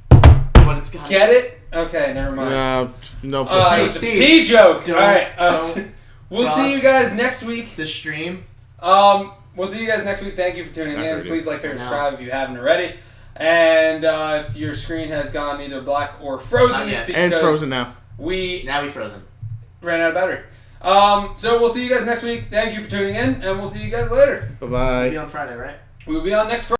But it's got Get it? Okay, never mind. No. It's a pee joke. All right. Don't We'll see you guys next week. The stream. We'll see you guys next week. Thank you for tuning in. Please like, favorite, subscribe if you haven't already. And if your screen has gone either black or frozen, it's because and it's frozen now. We frozen. Ran out of battery. So we'll see you guys next week. Thank you for tuning in, and we'll see you guys later. Bye-bye. We'll be on Friday, right? We'll be on next Friday.